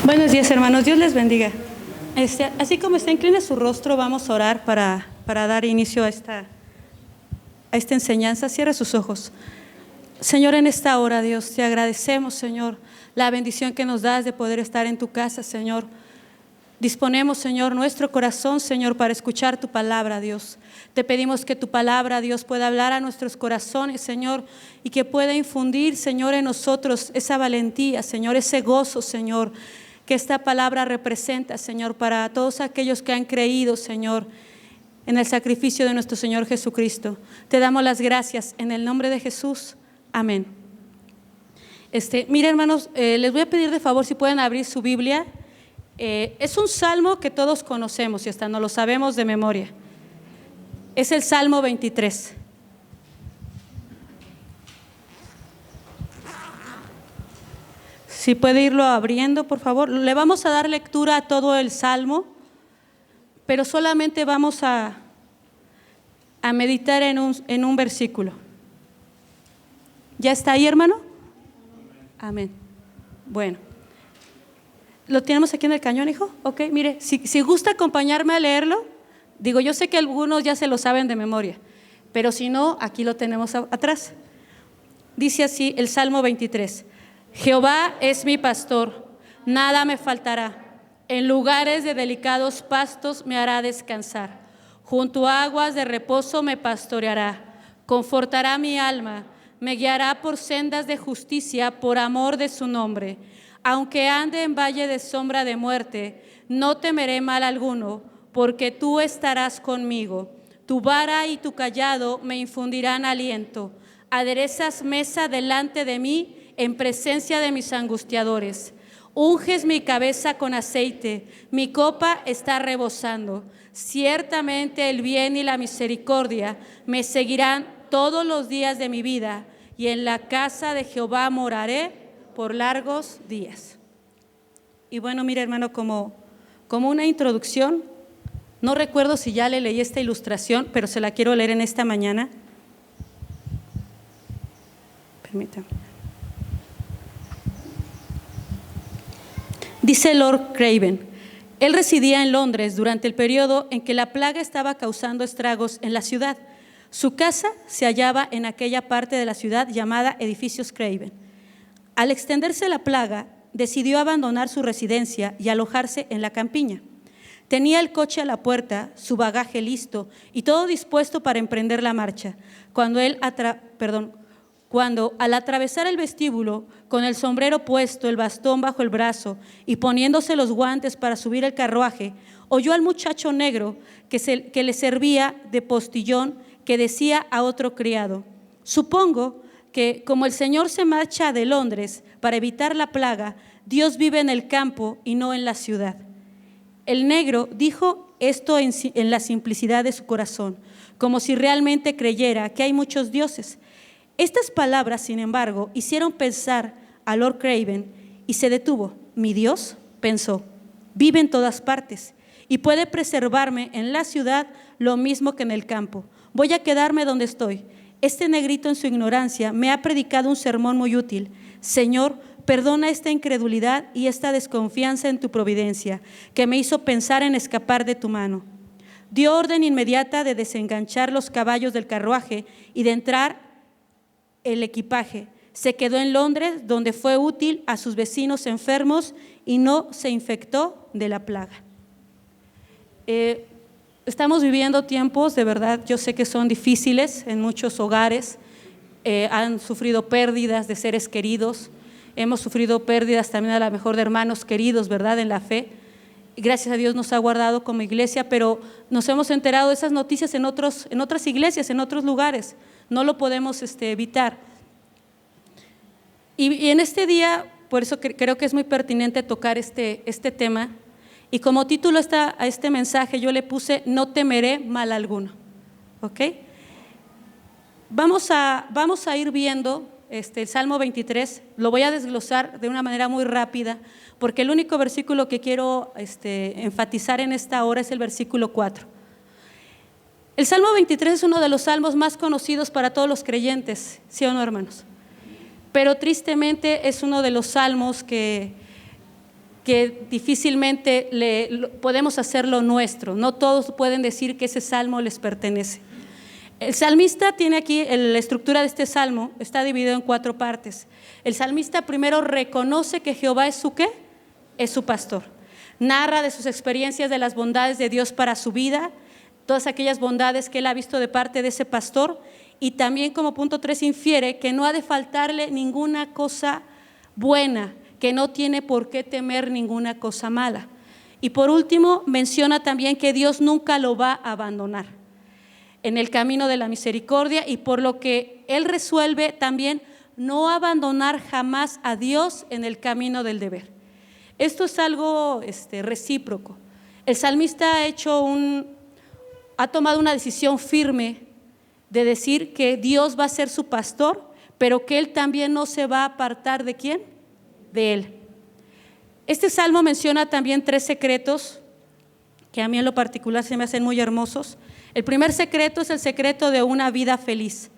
Buenos días, hermanos. Dios les bendiga. Así como está, incline su rostro, vamos a orar para dar inicio a esta enseñanza. Cierre sus ojos. Señor, en esta hora, Dios, te agradecemos, Señor, la bendición que nos das de poder estar en tu casa, Señor. Disponemos, Señor, nuestro corazón, Señor, para escuchar tu palabra, Dios. Te pedimos que tu palabra, Dios, pueda hablar a nuestros corazones, Señor, y que pueda infundir, Señor, en nosotros esa valentía, Señor, ese gozo, Señor, que esta palabra representa, Señor, para todos aquellos que han creído, Señor, en el sacrificio de nuestro Señor Jesucristo. Te damos las gracias en el nombre de Jesús. Amén. Mira, hermanos, les voy a pedir de favor si pueden abrir su Biblia. Es un salmo que todos conocemos y hasta no lo sabemos de memoria. Es el Salmo 23. Si puede irlo abriendo, por favor. Le vamos a dar lectura a todo el salmo, pero solamente vamos a meditar en un versículo. ¿Ya está ahí, hermano? Amén. Bueno. ¿Lo tenemos aquí en el cañón, hijo? Ok, mire, si gusta acompañarme a leerlo, digo, yo sé que algunos ya se lo saben de memoria, pero si no, aquí lo tenemos atrás. Dice así el Salmo 23. Jehová es mi pastor, nada me faltará. En lugares de delicados pastos me hará descansar. Junto a aguas de reposo me pastoreará. Confortará mi alma, me guiará por sendas de justicia por amor de su nombre. Aunque ande en valle de sombra de muerte, no temeré mal alguno, porque tú estarás conmigo. Tu vara y tu cayado me infundirán aliento. Aderezas mesa delante de mí en presencia de mis angustiadores. Unges mi cabeza con aceite, mi copa está rebosando. Ciertamente el bien y la misericordia me seguirán todos los días de mi vida, y en la casa de Jehová moraré por largos días. Y bueno, mire, hermano, como una introducción, no recuerdo si ya le leí esta ilustración, pero se la quiero leer en esta mañana. Permítame. Dice Lord Craven, él residía en Londres durante el periodo en que la plaga estaba causando estragos en la ciudad. Su casa se hallaba en aquella parte de la ciudad llamada Edificios Craven. Al extenderse la plaga, decidió abandonar su residencia y alojarse en la campiña. Tenía el coche a la puerta, su bagaje listo y todo dispuesto para emprender la marcha, cuando al atravesar el vestíbulo, con el sombrero puesto, el bastón bajo el brazo y poniéndose los guantes para subir el carruaje, oyó al muchacho negro que le servía de postillón, que decía a otro criado: supongo que como el Señor se marcha de Londres para evitar la plaga, Dios vive en el campo y no en la ciudad. El negro dijo esto en la simplicidad de su corazón, como si realmente creyera que hay muchos dioses. Estas palabras, sin embargo, hicieron pensar a Lord Craven y se detuvo. Mi Dios, pensó, vive en todas partes y puede preservarme en la ciudad lo mismo que en el campo. Voy a quedarme donde estoy. Este negrito en su ignorancia me ha predicado un sermón muy útil. Señor, perdona esta incredulidad y esta desconfianza en tu providencia, que me hizo pensar en escapar de tu mano. Dio orden inmediata de desenganchar los caballos del carruaje y de entrar el equipaje. Se quedó en Londres, donde fue útil a sus vecinos enfermos y no se infectó de la plaga. Estamos viviendo tiempos, de verdad, yo sé que son difíciles en muchos hogares. Han sufrido pérdidas de seres queridos, hemos sufrido pérdidas también a lo mejor de hermanos queridos, ¿verdad?, en la fe. Y gracias a Dios nos ha guardado como iglesia, pero nos hemos enterado de esas noticias en otras iglesias, en otros lugares. No lo podemos evitar. Y en este día, por eso creo que es muy pertinente tocar este tema. Y como título a este mensaje yo le puse: no temeré mal alguno. ¿Ok? Vamos a ir viendo el Salmo 23. Lo voy a desglosar de una manera muy rápida, porque el único versículo que quiero enfatizar en esta hora es el versículo 4. El Salmo 23 es uno de los salmos más conocidos para todos los creyentes, ¿sí o no, hermanos? Pero tristemente es uno de los salmos que que difícilmente podemos hacerlo nuestro. No todos pueden decir que ese salmo les pertenece. El salmista tiene aquí, la estructura de este salmo está dividido en 4 partes. El salmista primero reconoce que Jehová es su ¿qué? Es su pastor. Narra de sus experiencias, de las bondades de Dios para su vida, todas aquellas bondades que él ha visto de parte de ese pastor, y también como punto 3 infiere que no ha de faltarle ninguna cosa buena, que no tiene por qué temer ninguna cosa mala. Y por último menciona también que Dios nunca lo va a abandonar en el camino de la misericordia, y por lo que él resuelve también no abandonar jamás a Dios en el camino del deber. Esto es algo recíproco. El salmista ha tomado una decisión firme de decir que Dios va a ser su pastor, pero que él también no se va a apartar ¿de quién? De él. Este salmo menciona también 3 secretos que a mí en lo particular se me hacen muy hermosos. El primer secreto es el secreto de una vida feliz.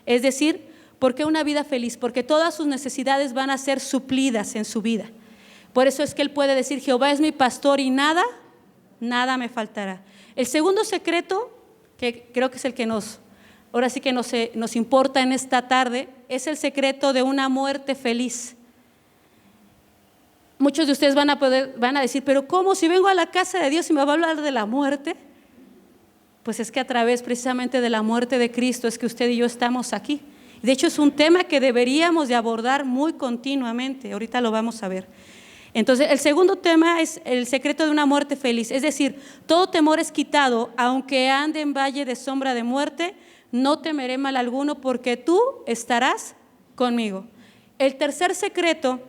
Es decir, ¿por qué una vida feliz? Porque todas sus necesidades van a ser suplidas en su vida. Por eso es que él puede decir: Jehová es mi pastor y nada me faltará. El segundo secreto, que creo que es el que ahora sí que nos importa en esta tarde, es el secreto de una muerte feliz. Muchos de ustedes van a decir: pero ¿cómo? Si vengo a la casa de Dios y me va a hablar de la muerte. Pues es que a través precisamente de la muerte de Cristo es que usted y yo estamos aquí. De hecho es un tema que deberíamos de abordar muy continuamente, ahorita lo vamos a ver. Entonces el segundo tema es el secreto de una muerte feliz, es decir, todo temor es quitado, aunque ande en valle de sombra de muerte, no temeré mal alguno porque tú estarás conmigo. El tercer secreto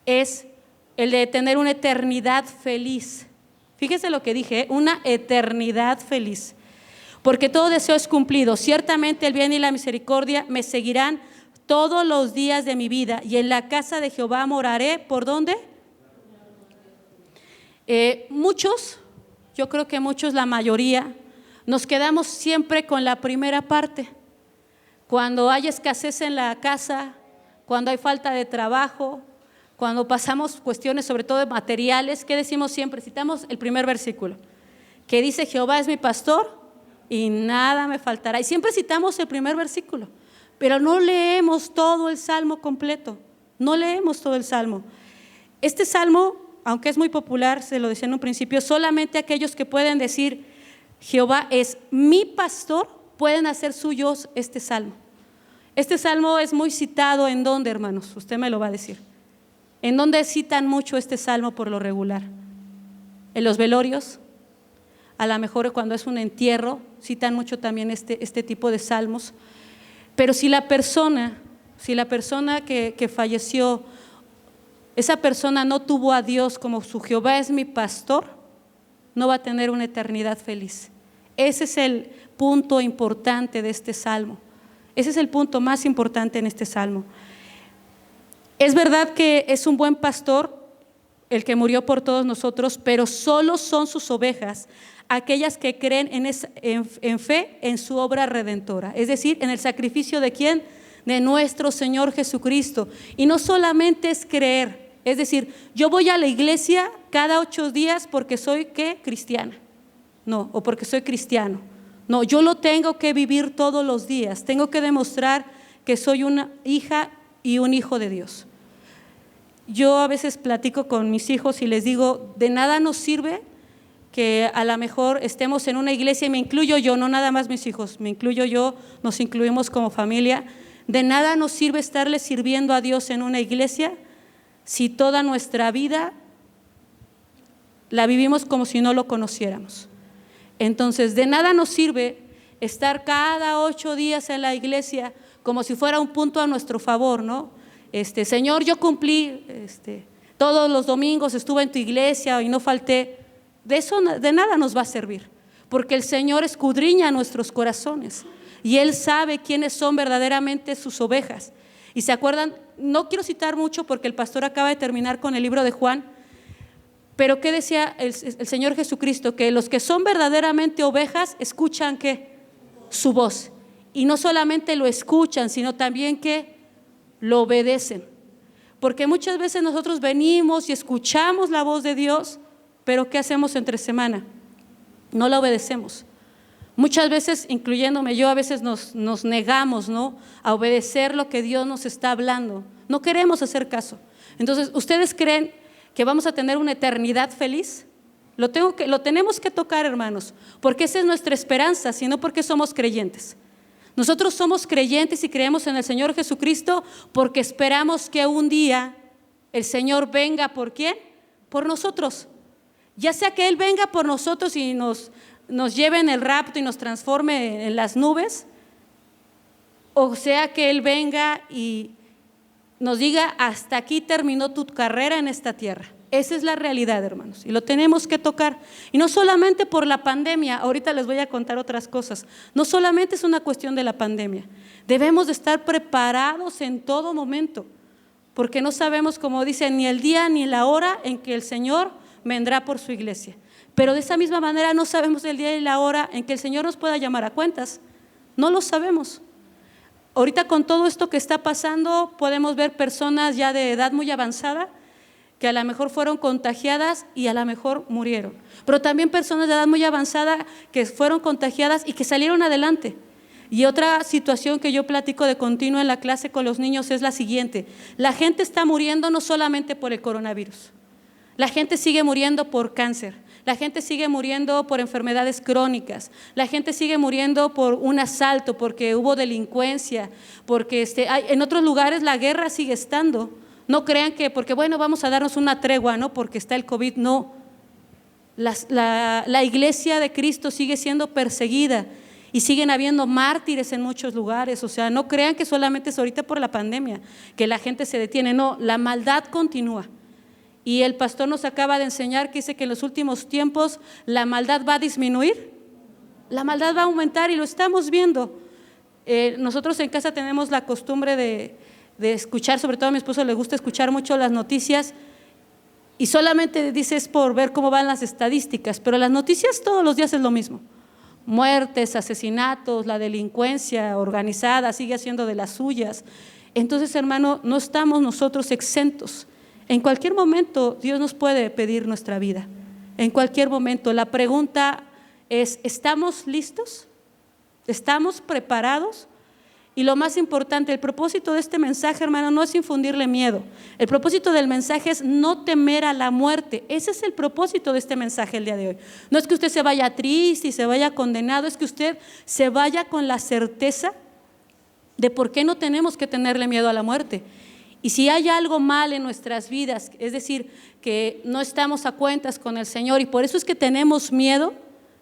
es el de tener una eternidad feliz. Fíjese lo que dije, una eternidad feliz, porque todo deseo es cumplido. Ciertamente el bien y la misericordia me seguirán todos los días de mi vida, y en la casa de Jehová moraré. ¿Por dónde? Muchos, yo creo que muchos, la mayoría, nos quedamos siempre con la primera parte. Cuando hay escasez en la casa, cuando hay falta de trabajo, cuando pasamos cuestiones sobre todo de materiales, ¿qué decimos siempre? Citamos el primer versículo, que dice: Jehová es mi pastor y nada me faltará. Y siempre citamos el primer versículo, pero no leemos todo el salmo completo, no leemos todo el salmo. Este salmo, aunque es muy popular, se lo decía en un principio, solamente aquellos que pueden decir Jehová es mi pastor pueden hacer suyos este salmo. Este salmo es muy citado, ¿en dónde, hermanos? Usted me lo va a decir. ¿En dónde citan mucho este salmo por lo regular? En los velorios, a lo mejor cuando es un entierro, citan mucho también este tipo de salmos. Pero si la persona que falleció, esa persona no tuvo a Dios como su Jehová es mi pastor, no va a tener una eternidad feliz. Ese es el punto importante de este salmo. Ese es el punto más importante en este salmo. Es verdad que es un buen pastor el que murió por todos nosotros, pero solo son sus ovejas aquellas que creen en fe en su obra redentora, es decir, en el sacrificio de ¿quién? De nuestro Señor Jesucristo. Y no solamente es creer, es decir, yo voy a la iglesia cada 8 días porque soy ¿qué? Cristiana, no, o porque soy cristiano. No, yo lo tengo que vivir todos los días, tengo que demostrar que soy una hija y un hijo de Dios. Yo a veces platico con mis hijos y les digo: de nada nos sirve que a lo mejor estemos en una iglesia, y me incluyo yo, no nada más mis hijos, me incluyo yo, nos incluimos como familia. De nada nos sirve estarle sirviendo a Dios en una iglesia si toda nuestra vida la vivimos como si no lo conociéramos. Entonces, de nada nos sirve estar cada 8 días en la iglesia como si fuera un punto a nuestro favor, ¿no? Señor, yo cumplí, todos los domingos estuve en tu iglesia y no falté. De eso de nada nos va a servir, porque el Señor escudriña nuestros corazones y Él sabe quiénes son verdaderamente sus ovejas. Y se acuerdan, no quiero citar mucho porque el pastor acaba de terminar con el libro de Juan, pero ¿qué decía el Señor Jesucristo? Que los que son verdaderamente ovejas escuchan ¿qué? Su voz, y no solamente lo escuchan, sino también que lo obedecen. Porque muchas veces nosotros venimos y escuchamos la voz de Dios, pero ¿qué hacemos entre semana? No la obedecemos. Muchas veces, incluyéndome yo, a veces nos negamos, ¿no?, a obedecer lo que Dios nos está hablando. No queremos hacer caso. Entonces, ¿ustedes creen que vamos a tener una eternidad feliz? Lo tenemos que tocar, hermanos, porque esa es nuestra esperanza, sino porque somos creyentes. Nosotros somos creyentes y creemos en el Señor Jesucristo porque esperamos que un día el Señor venga. ¿Por quién? Por nosotros. Ya sea que Él venga por nosotros y nos lleve en el rapto y nos transforme en las nubes, o sea que Él venga y nos diga: hasta aquí terminó tu carrera en esta tierra. Esa es la realidad, hermanos, y lo tenemos que tocar. Y no solamente por la pandemia, ahorita les voy a contar otras cosas. No solamente es una cuestión de la pandemia, debemos de estar preparados en todo momento, porque no sabemos, como dice, ni el día ni la hora en que el Señor vendrá por su iglesia. Pero de esa misma manera no sabemos el día y la hora en que el Señor nos pueda llamar a cuentas. No lo sabemos. Ahorita con todo esto que está pasando, podemos ver personas ya de edad muy avanzada que a lo mejor fueron contagiadas y a lo mejor murieron. Pero también personas de edad muy avanzada que fueron contagiadas y que salieron adelante. Y otra situación que yo platico de continuo en la clase con los niños es la siguiente: la gente está muriendo no solamente por el coronavirus, la gente sigue muriendo por cáncer, la gente sigue muriendo por enfermedades crónicas, la gente sigue muriendo por un asalto, porque hubo delincuencia, porque en otros lugares la guerra sigue estando. No crean que porque bueno, vamos a darnos una tregua, ¿no?, porque está el COVID. No, la iglesia de Cristo sigue siendo perseguida y siguen habiendo mártires en muchos lugares. O sea, no crean que solamente es ahorita por la pandemia que la gente se detiene. No, la maldad continúa. Y el pastor nos acaba de enseñar que dice que en los últimos tiempos la maldad va a disminuir, la maldad va a aumentar, y lo estamos viendo. Nosotros en casa tenemos la costumbre de escuchar, sobre todo a mi esposo le gusta escuchar mucho las noticias, y solamente dices por ver cómo van las estadísticas, pero las noticias todos los días es lo mismo: muertes, asesinatos, la delincuencia organizada sigue haciendo de las suyas. Entonces, hermano, no estamos nosotros exentos. En cualquier momento Dios nos puede pedir nuestra vida, en cualquier momento. La pregunta es: ¿estamos listos? ¿Estamos preparados? Y lo más importante, el propósito de este mensaje, hermano, no es infundirle miedo. El propósito del mensaje es no temer a la muerte. Ese es el propósito de este mensaje el día de hoy. No es que usted se vaya triste y se vaya condenado, es que usted se vaya con la certeza de por qué no tenemos que tenerle miedo a la muerte. Y si hay algo mal en nuestras vidas, es decir, que no estamos a cuentas con el Señor y por eso es que tenemos miedo,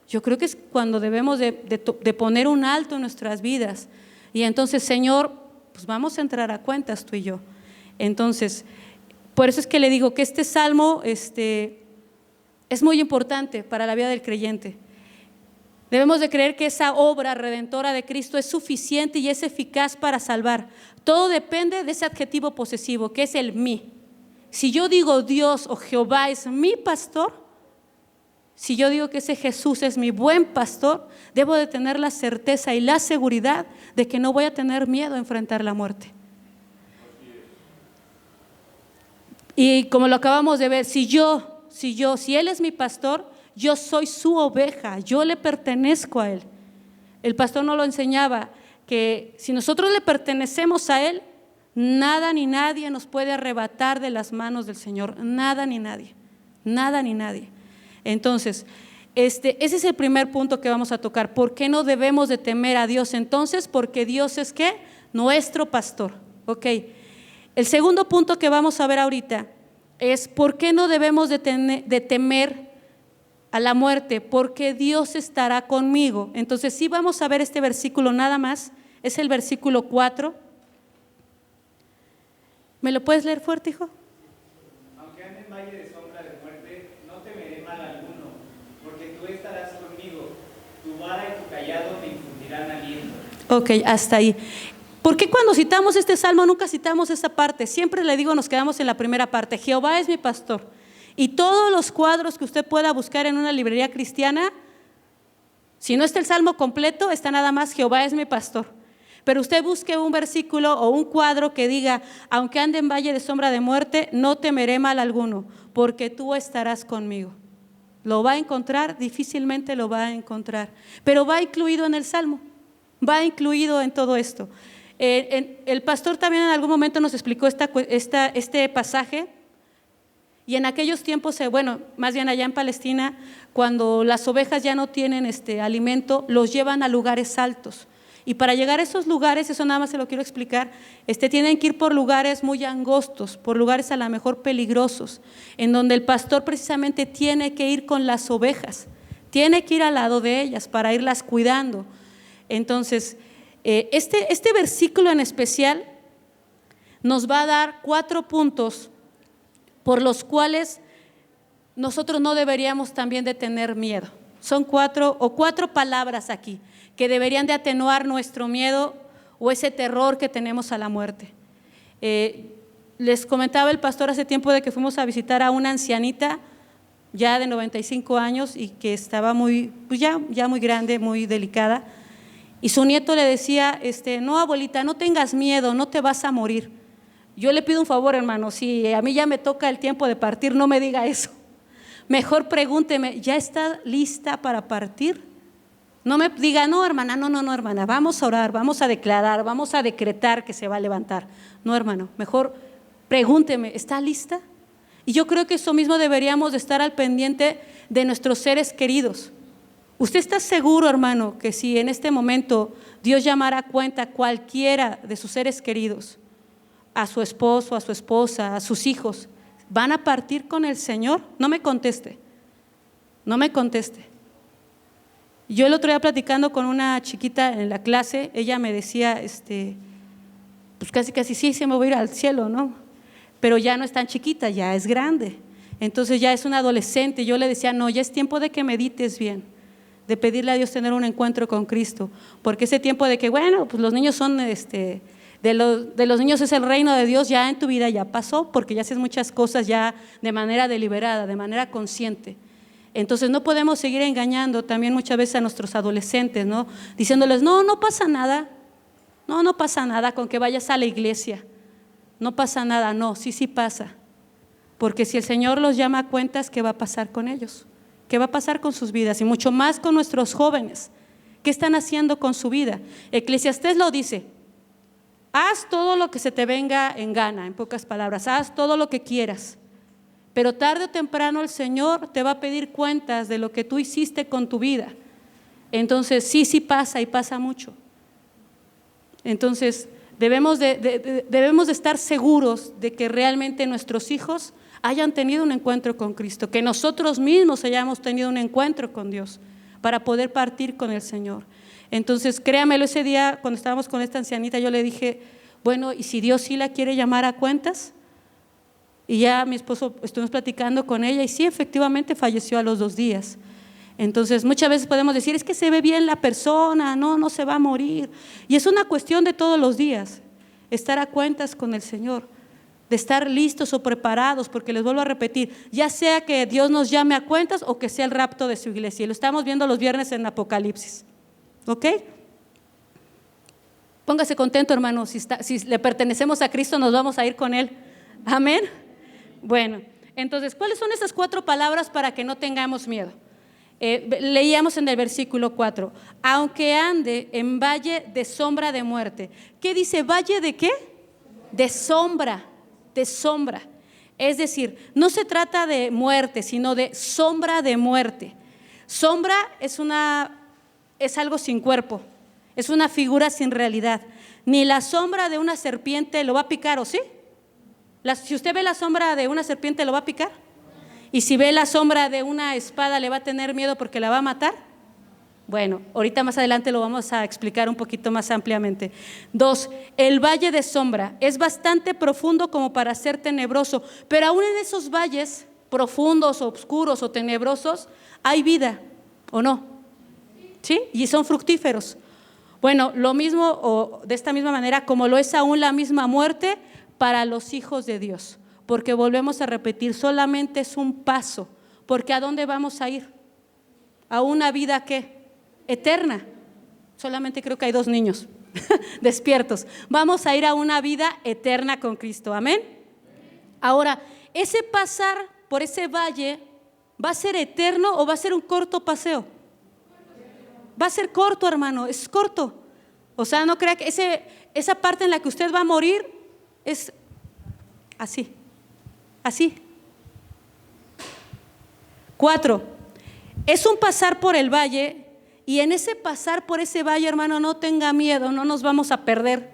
yo creo que es cuando debemos de poner un alto en nuestras vidas. Y entonces, Señor, pues vamos a entrar a cuentas tú y yo. Entonces, por eso es que le digo que este salmo es muy importante para la vida del creyente. Debemos de creer que esa obra redentora de Cristo es suficiente y es eficaz para salvar. Todo depende de ese adjetivo posesivo, que es el mí. Si yo digo Dios o Jehová es mi pastor, si yo digo que ese Jesús es mi buen pastor, debo de tener la certeza y la seguridad de que no voy a tener miedo a enfrentar la muerte. Y como lo acabamos de ver, si Él es mi pastor, yo soy su oveja, yo le pertenezco a Él. El pastor nos lo enseñaba, que si nosotros le pertenecemos a Él, nada ni nadie nos puede arrebatar de las manos del Señor, nada ni nadie, nada ni nadie. Entonces, ese es el primer punto que vamos a tocar. ¿Por qué no debemos de temer a Dios entonces? Porque Dios es ¿qué? Nuestro pastor. Ok. El segundo punto que vamos a ver ahorita es ¿por qué no debemos de temer a la muerte? Porque Dios estará conmigo. Entonces, sí vamos a ver este versículo nada más. Es el versículo 4. ¿Me lo puedes leer fuerte, hijo? Aunque ande en valle de sombra de muerte, no temeré mal alguno, porque tú estarás conmigo, tu vara y tu callado me infundirán aliento. Ok, hasta ahí. ¿Por qué cuando citamos este salmo nunca citamos esa parte? Siempre le digo, nos quedamos en la primera parte: Jehová es mi pastor. Y todos los cuadros que usted pueda buscar en una librería cristiana, si no está el salmo completo, está nada más Jehová es mi pastor. Pero usted busque un versículo o un cuadro que diga, aunque ande en valle de sombra de muerte, no temeré mal alguno, porque tú estarás conmigo. ¿Lo va a encontrar? Difícilmente lo va a encontrar, pero va incluido en el Salmo, va incluido en todo esto. El pastor también en algún momento nos explicó este pasaje, y en aquellos tiempos, bueno, más bien allá en Palestina, cuando las ovejas ya no tienen alimento, los llevan a lugares altos. Y para llegar a esos lugares, eso nada más se lo quiero explicar, tienen que ir por lugares muy angostos, por lugares a lo mejor peligrosos, en donde el pastor precisamente tiene que ir con las ovejas, tiene que ir al lado de ellas para irlas cuidando. Entonces, este versículo en especial nos va a dar 4 puntos por los cuales nosotros no deberíamos también de tener miedo. Son 4 palabras aquí que deberían de atenuar nuestro miedo o ese terror que tenemos a la muerte. Les comentaba el pastor hace tiempo de que fuimos a visitar a una ancianita ya de 95 años y que estaba pues ya muy grande, muy delicada, y su nieto le decía, no abuelita, no tengas miedo, no te vas a morir. Yo le pido un favor, hermano, si a mí ya me toca el tiempo de partir, no me diga eso. Mejor pregúnteme, ¿ya está lista para partir? No me diga, no hermana, no hermana, vamos a orar, vamos a declarar, vamos a decretar que se va a levantar. No hermano, mejor pregúnteme, ¿está lista? Y yo creo que eso mismo deberíamos de estar al pendiente de nuestros seres queridos. ¿Usted está seguro, hermano, que si en este momento Dios llamara a cuenta a cualquiera de sus seres queridos, a su esposo, a su esposa, a sus hijos, van a partir con el Señor? No me conteste. Yo el otro día platicando con una chiquita en la clase, ella me decía, pues casi sí se me va a ir al cielo, ¿no? Pero ya no es tan chiquita, ya es grande, entonces ya es una adolescente. Yo le decía, no, ya es tiempo de que medites bien, de pedirle a Dios tener un encuentro con Cristo, porque ese tiempo de que, bueno, pues los niños son, de los niños es el reino de Dios, ya en tu vida ya pasó, porque ya haces muchas cosas ya de manera deliberada, de manera consciente. Entonces no podemos seguir engañando también muchas veces a nuestros adolescentes, ¿no? Diciéndoles, no pasa nada, no pasa nada con que vayas a la iglesia, no pasa nada. No, sí pasa, porque si el Señor los llama a cuentas, ¿qué va a pasar con ellos? ¿Qué va a pasar con sus vidas? Y mucho más con nuestros jóvenes, ¿qué están haciendo con su vida? Eclesiastés lo dice, haz todo lo que se te venga en gana, en pocas palabras, haz todo lo que quieras, pero tarde o temprano el Señor te va a pedir cuentas de lo que tú hiciste con tu vida. Entonces sí pasa, y pasa mucho. Entonces debemos de estar seguros de que realmente nuestros hijos hayan tenido un encuentro con Cristo, que nosotros mismos hayamos tenido un encuentro con Dios para poder partir con el Señor. Entonces créamelo, ese día cuando estábamos con esta ancianita, yo le dije, bueno, ¿y si Dios sí la quiere llamar a cuentas? Y ya mi esposo, estuvimos platicando con ella, y sí, efectivamente falleció a los 2 días. Entonces muchas veces podemos decir, es que se ve bien la persona, no se va a morir, y es una cuestión de todos los días, estar a cuentas con el Señor, de estar listos o preparados, porque les vuelvo a repetir, ya sea que Dios nos llame a cuentas o que sea el rapto de su iglesia, y lo estamos viendo los viernes en Apocalipsis. ¿Ok? Póngase contento, hermano, si le pertenecemos a Cristo, nos vamos a ir con Él. Amén. Bueno, entonces, ¿cuáles son esas 4 palabras para que no tengamos miedo? Leíamos en el versículo 4, aunque ande en valle de sombra de muerte. ¿Qué dice? ¿Valle de qué? De sombra, Es decir, no se trata de muerte, sino de sombra de muerte. Sombra es algo sin cuerpo, es una figura sin realidad. Ni la sombra de una serpiente lo va a picar, ¿o sí? Si usted ve la sombra de una serpiente, ¿lo va a picar? Y si ve la sombra de una espada, ¿le va a tener miedo porque la va a matar? Bueno, ahorita más adelante lo vamos a explicar un poquito más ampliamente. 2, el valle de sombra es bastante profundo como para ser tenebroso, pero aún en esos valles profundos, oscuros o tenebrosos, hay vida, ¿o no? ¿Sí? Y son fructíferos. Bueno, lo mismo, o de esta misma manera, como lo es aún la misma muerte para los hijos de Dios, porque volvemos a repetir, solamente es un paso, porque ¿a dónde vamos a ir? A una vida ¿qué? Eterna. Solamente creo que hay 2 niños, despiertos. Vamos a ir a una vida eterna con Cristo. Amén. Ahora, ese pasar por ese valle, ¿va a ser eterno o va a ser un corto paseo? Va a ser corto, hermano, es corto. O sea, no crea que esa parte en la que usted va a morir es así, así. 4, es un pasar por el valle, y en ese pasar por ese valle, hermano, no tenga miedo, no nos vamos a perder,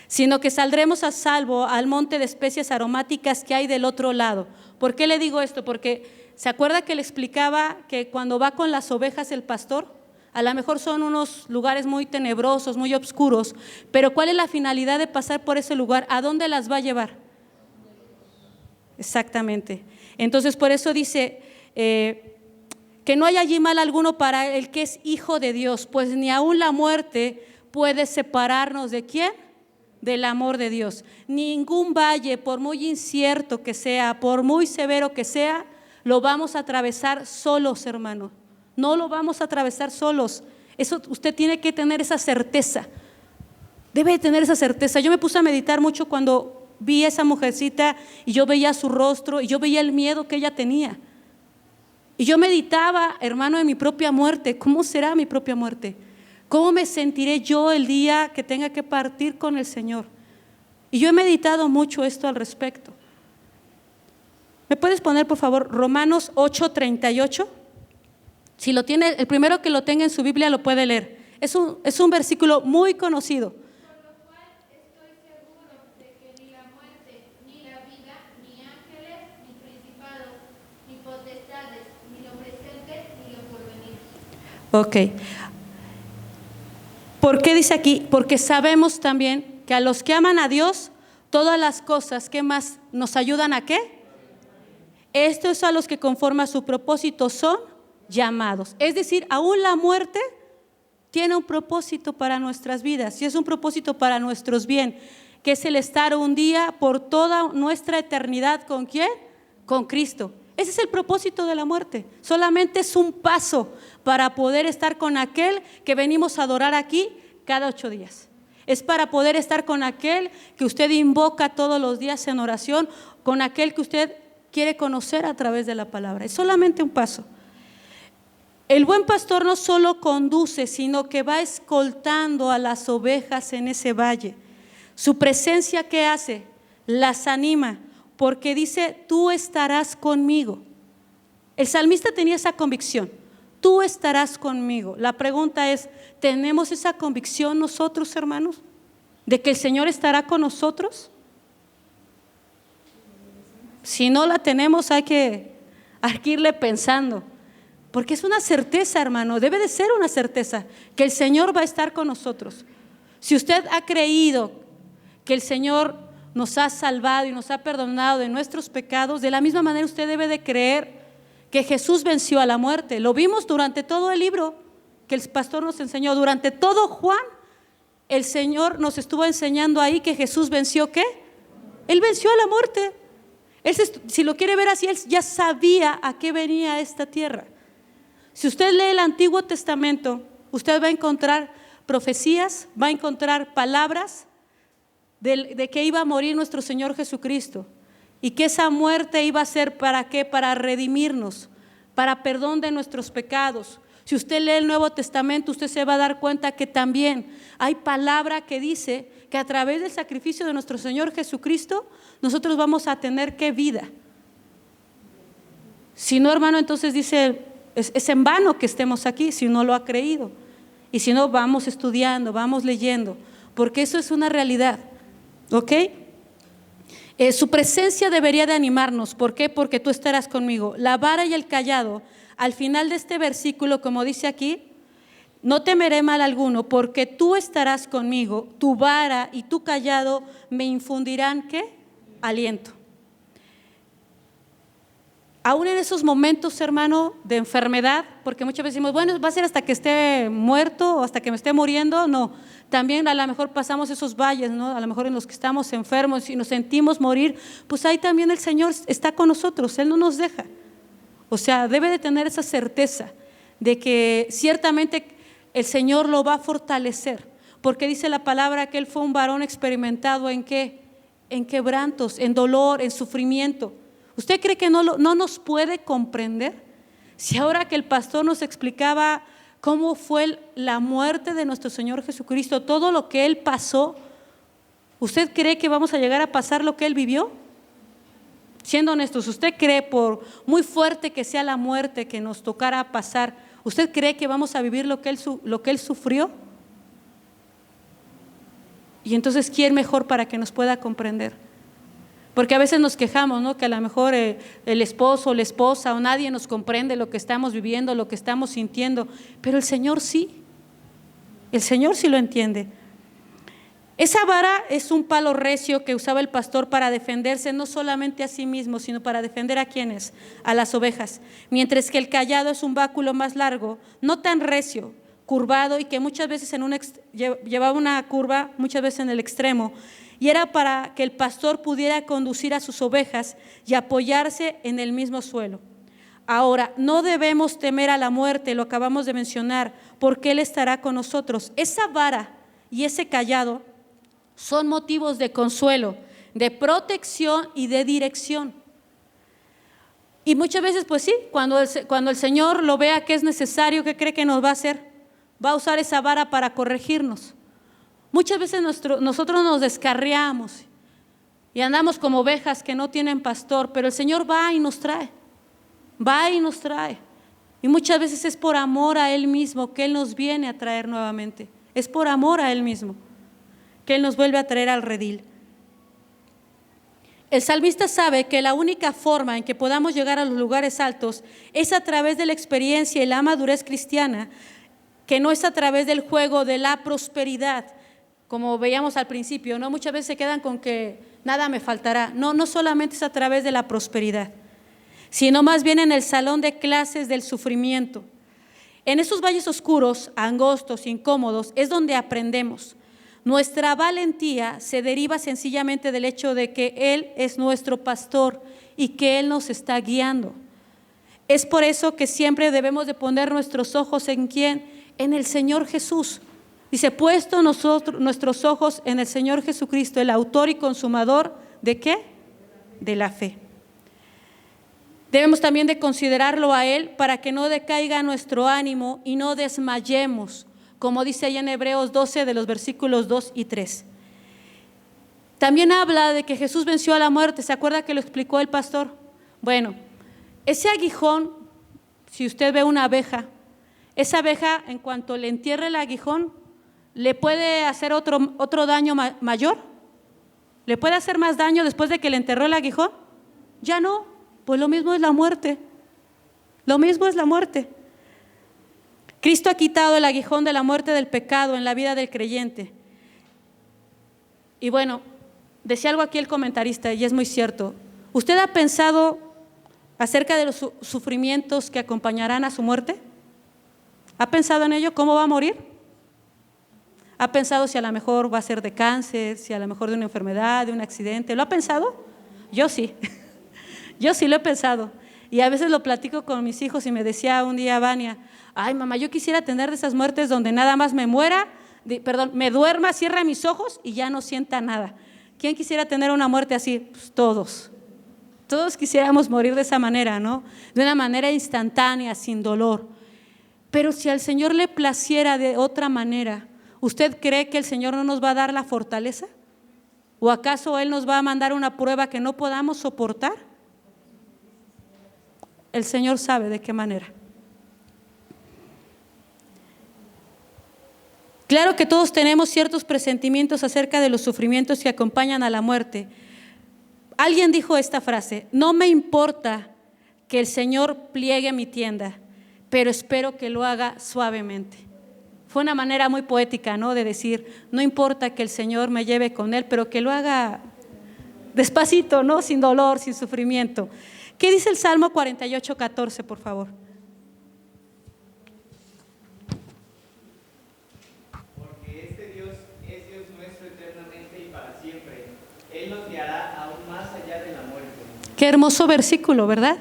sino que saldremos a salvo al monte de especias aromáticas que hay del otro lado. ¿Por qué le digo esto? Porque ¿se acuerda que le explicaba que cuando va con las ovejas el pastor? A lo mejor son unos lugares muy tenebrosos, muy oscuros, pero ¿cuál es la finalidad de pasar por ese lugar? ¿A dónde las va a llevar? Exactamente. Entonces por eso dice que no hay allí mal alguno para el que es hijo de Dios, pues ni aun la muerte puede separarnos ¿de quién? Del amor de Dios. Ningún valle, por muy incierto que sea, por muy severo que sea, lo vamos a atravesar solos, hermano. No lo vamos a atravesar solos. Eso usted tiene que tener esa certeza. Debe tener esa certeza. Yo me puse a meditar mucho cuando vi a esa mujercita y yo veía su rostro y yo veía el miedo que ella tenía. Y yo meditaba, hermano, en mi propia muerte. ¿Cómo será mi propia muerte? ¿Cómo me sentiré yo el día que tenga que partir con el Señor? Y yo he meditado mucho esto al respecto. ¿Me puedes poner, por favor, Romanos 8:38? Si lo tiene, el primero que lo tenga en su Biblia lo puede leer. Es un versículo muy conocido. Por lo cual estoy seguro de que ni la muerte, ni la vida, ni ángeles, ni principados, ni potestades, ni lo presente, ni lo porvenir. Ok. ¿Por qué dice aquí? Porque sabemos también que a los que aman a Dios, todas las cosas, ¿qué más? ¿Nos ayudan a qué? Esto es a los que conforme a su propósito son llamados. Es decir, aún la muerte tiene un propósito para nuestras vidas y es un propósito para nuestros bien, que es el estar un día por toda nuestra eternidad. ¿Con quién? Con Cristo. Ese es el propósito de la muerte. Solamente es un paso para poder estar con aquel que venimos a adorar aquí cada 8 días. Es para poder estar con aquel que usted invoca todos los días en oración, con aquel que usted quiere conocer a través de la palabra. Es solamente un paso. El buen pastor no solo conduce, sino que va escoltando a las ovejas en ese valle. Su presencia, ¿qué hace? Las anima, porque dice, tú estarás conmigo. El salmista tenía esa convicción, tú estarás conmigo. La pregunta es, ¿tenemos esa convicción nosotros, hermanos? ¿De que el Señor estará con nosotros? Si no la tenemos, hay que irle pensando. Porque es una certeza, hermano, debe de ser una certeza que el Señor va a estar con nosotros. Si usted ha creído que el Señor nos ha salvado y nos ha perdonado de nuestros pecados, de la misma manera usted debe de creer que Jesús venció a la muerte. Lo vimos durante todo el libro que el pastor nos enseñó, durante todo Juan, el Señor nos estuvo enseñando ahí que Jesús venció ¿qué? Él venció a la muerte. Si lo quiere ver así, él ya sabía a qué venía esta tierra. Si usted lee el Antiguo Testamento, usted va a encontrar profecías, va a encontrar palabras de que iba a morir nuestro Señor Jesucristo y que esa muerte iba a ser ¿para qué? Para redimirnos, para perdón de nuestros pecados. Si usted lee el Nuevo Testamento, usted se va a dar cuenta que también hay palabra que dice que a través del sacrificio de nuestro Señor Jesucristo nosotros vamos a tener ¿qué? Vida. Si no, hermano, entonces dice, es en vano que estemos aquí si no lo ha creído. Y si no, vamos estudiando, vamos leyendo, porque eso es una realidad. ¿Ok? Su presencia debería de animarnos. ¿Por qué? Porque tú estarás conmigo. La vara y el cayado, al final de este versículo, como dice aquí, no temeré mal alguno, porque tú estarás conmigo, tu vara y tu cayado me infundirán ¿qué? Aliento. Aún en esos momentos, hermano, de enfermedad, porque muchas veces decimos, bueno, va a ser hasta que esté muerto o hasta que me esté muriendo. No, también a lo mejor pasamos esos valles, ¿no? A lo mejor en los que estamos enfermos y nos sentimos morir, pues ahí también el Señor está con nosotros, Él no nos deja. O sea, debe de tener esa certeza de que ciertamente el Señor lo va a fortalecer, porque dice la palabra que Él fue un varón experimentado ¿en qué? En quebrantos, en dolor, en sufrimiento. ¿Usted cree que no nos puede comprender? Si ahora que el pastor nos explicaba cómo fue la muerte de nuestro Señor Jesucristo, todo lo que Él pasó, ¿usted cree que vamos a llegar a pasar lo que Él vivió? Siendo honestos, ¿usted cree, por muy fuerte que sea la muerte que nos tocara pasar, ¿usted cree que vamos a vivir lo que Él sufrió? Y entonces, ¿quién mejor para que nos pueda comprender? Porque a veces nos quejamos, ¿no? Que a lo mejor el esposo o la esposa o nadie nos comprende lo que estamos viviendo, lo que estamos sintiendo, pero el Señor sí lo entiende. Esa vara es un palo recio que usaba el pastor para defenderse no solamente a sí mismo, sino para defender ¿a quiénes? A las ovejas. Mientras que el cayado es un báculo más largo, no tan recio, curvado, y que muchas veces llevaba una curva, muchas veces en el extremo, y era para que el pastor pudiera conducir a sus ovejas y apoyarse en el mismo suelo. Ahora, no debemos temer a la muerte, lo acabamos de mencionar, porque Él estará con nosotros. Esa vara y ese cayado son motivos de consuelo, de protección y de dirección. Y muchas veces, pues sí, cuando el Señor lo vea que es necesario, ¿qué cree que nos va a hacer? Va a usar esa vara para corregirnos. Muchas veces nosotros nos descarriamos y andamos como ovejas que no tienen pastor, pero el Señor va y nos trae. Y muchas veces es por amor a Él mismo que Él nos viene a traer nuevamente. Es por amor a Él mismo que Él nos vuelve a traer al redil. El salmista sabe que la única forma en que podamos llegar a los lugares altos es a través de la experiencia y la madurez cristiana, que no es a través del juego de la prosperidad, como veíamos al principio, ¿no? Muchas veces se quedan con que nada me faltará. No solamente es a través de la prosperidad, sino más bien en el salón de clases del sufrimiento. En esos valles oscuros, angostos, incómodos, es donde aprendemos. Nuestra valentía se deriva sencillamente del hecho de que Él es nuestro pastor y que Él nos está guiando. Es por eso que siempre debemos de poner nuestros ojos ¿en quién? En el Señor Jesús. Dice, puesto nuestros ojos en el Señor Jesucristo, el autor y consumador ¿de qué? De la fe. Debemos también de considerarlo a Él para que no decaiga nuestro ánimo y no desmayemos, como dice ahí en Hebreos 12 de los versículos 2 y 3. También habla de que Jesús venció a la muerte. ¿Se acuerda que lo explicó el pastor? Bueno, ese aguijón, si usted ve una abeja, esa abeja en cuanto le entierre el aguijón, ¿le puede hacer otro daño mayor? ¿Le puede hacer más daño después de que le enterró el aguijón? Ya no, pues lo mismo es la muerte. Cristo ha quitado el aguijón de la muerte del pecado en la vida del creyente. Y bueno, decía algo aquí el comentarista y es muy cierto. ¿Usted ha pensado acerca de los sufrimientos que acompañarán a su muerte? ¿Ha pensado en ello? ¿Cómo va a morir? ¿Ha pensado si a lo mejor va a ser de cáncer, si a lo mejor de una enfermedad, de un accidente? ¿Lo ha pensado? Yo sí. Yo sí lo he pensado. Y a veces lo platico con mis hijos y me decía un día Vania, ay mamá, yo quisiera tener de esas muertes donde nada más me duerma, cierre mis ojos y ya no sienta nada. ¿Quién quisiera tener una muerte así? Pues todos quisiéramos morir de esa manera, ¿no? De una manera instantánea, sin dolor. Pero si al Señor le placiera de otra manera, ¿usted cree que el Señor no nos va a dar la fortaleza? ¿O acaso Él nos va a mandar una prueba que no podamos soportar? El Señor sabe de qué manera. Claro que todos tenemos ciertos presentimientos acerca de los sufrimientos que acompañan a la muerte. Alguien dijo esta frase: no me importa que el Señor pliegue mi tienda, pero espero que lo haga suavemente. Fue una manera muy poética, ¿no? De decir, no importa que el Señor me lleve con Él, pero que lo haga despacito, ¿no? Sin dolor, sin sufrimiento. ¿Qué dice el Salmo 48:14, por favor? Porque este Dios es Dios nuestro eternamente y para siempre. Él nos guiará aún más allá de la muerte. Qué hermoso versículo, ¿verdad?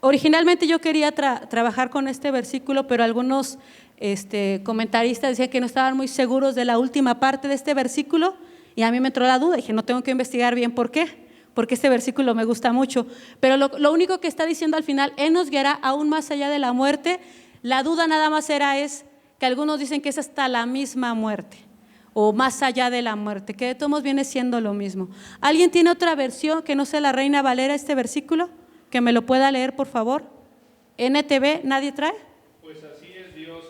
Originalmente yo quería trabajar con este versículo, pero algunos comentaristas decían que no estaban muy seguros de la última parte de este versículo, y a mí me entró la duda. Dije, no, tengo que investigar bien por qué, porque este versículo me gusta mucho. Pero lo único que está diciendo al final, Él nos guiará aún más allá de la muerte. La duda nada más es que algunos dicen que es hasta la misma muerte, o más allá de la muerte, que de todos modos viene siendo lo mismo. ¿Alguien tiene otra versión que no sea la Reina Valera este versículo? Que me lo pueda leer, por favor. NTV, ¿nadie trae? Pues así es Dios.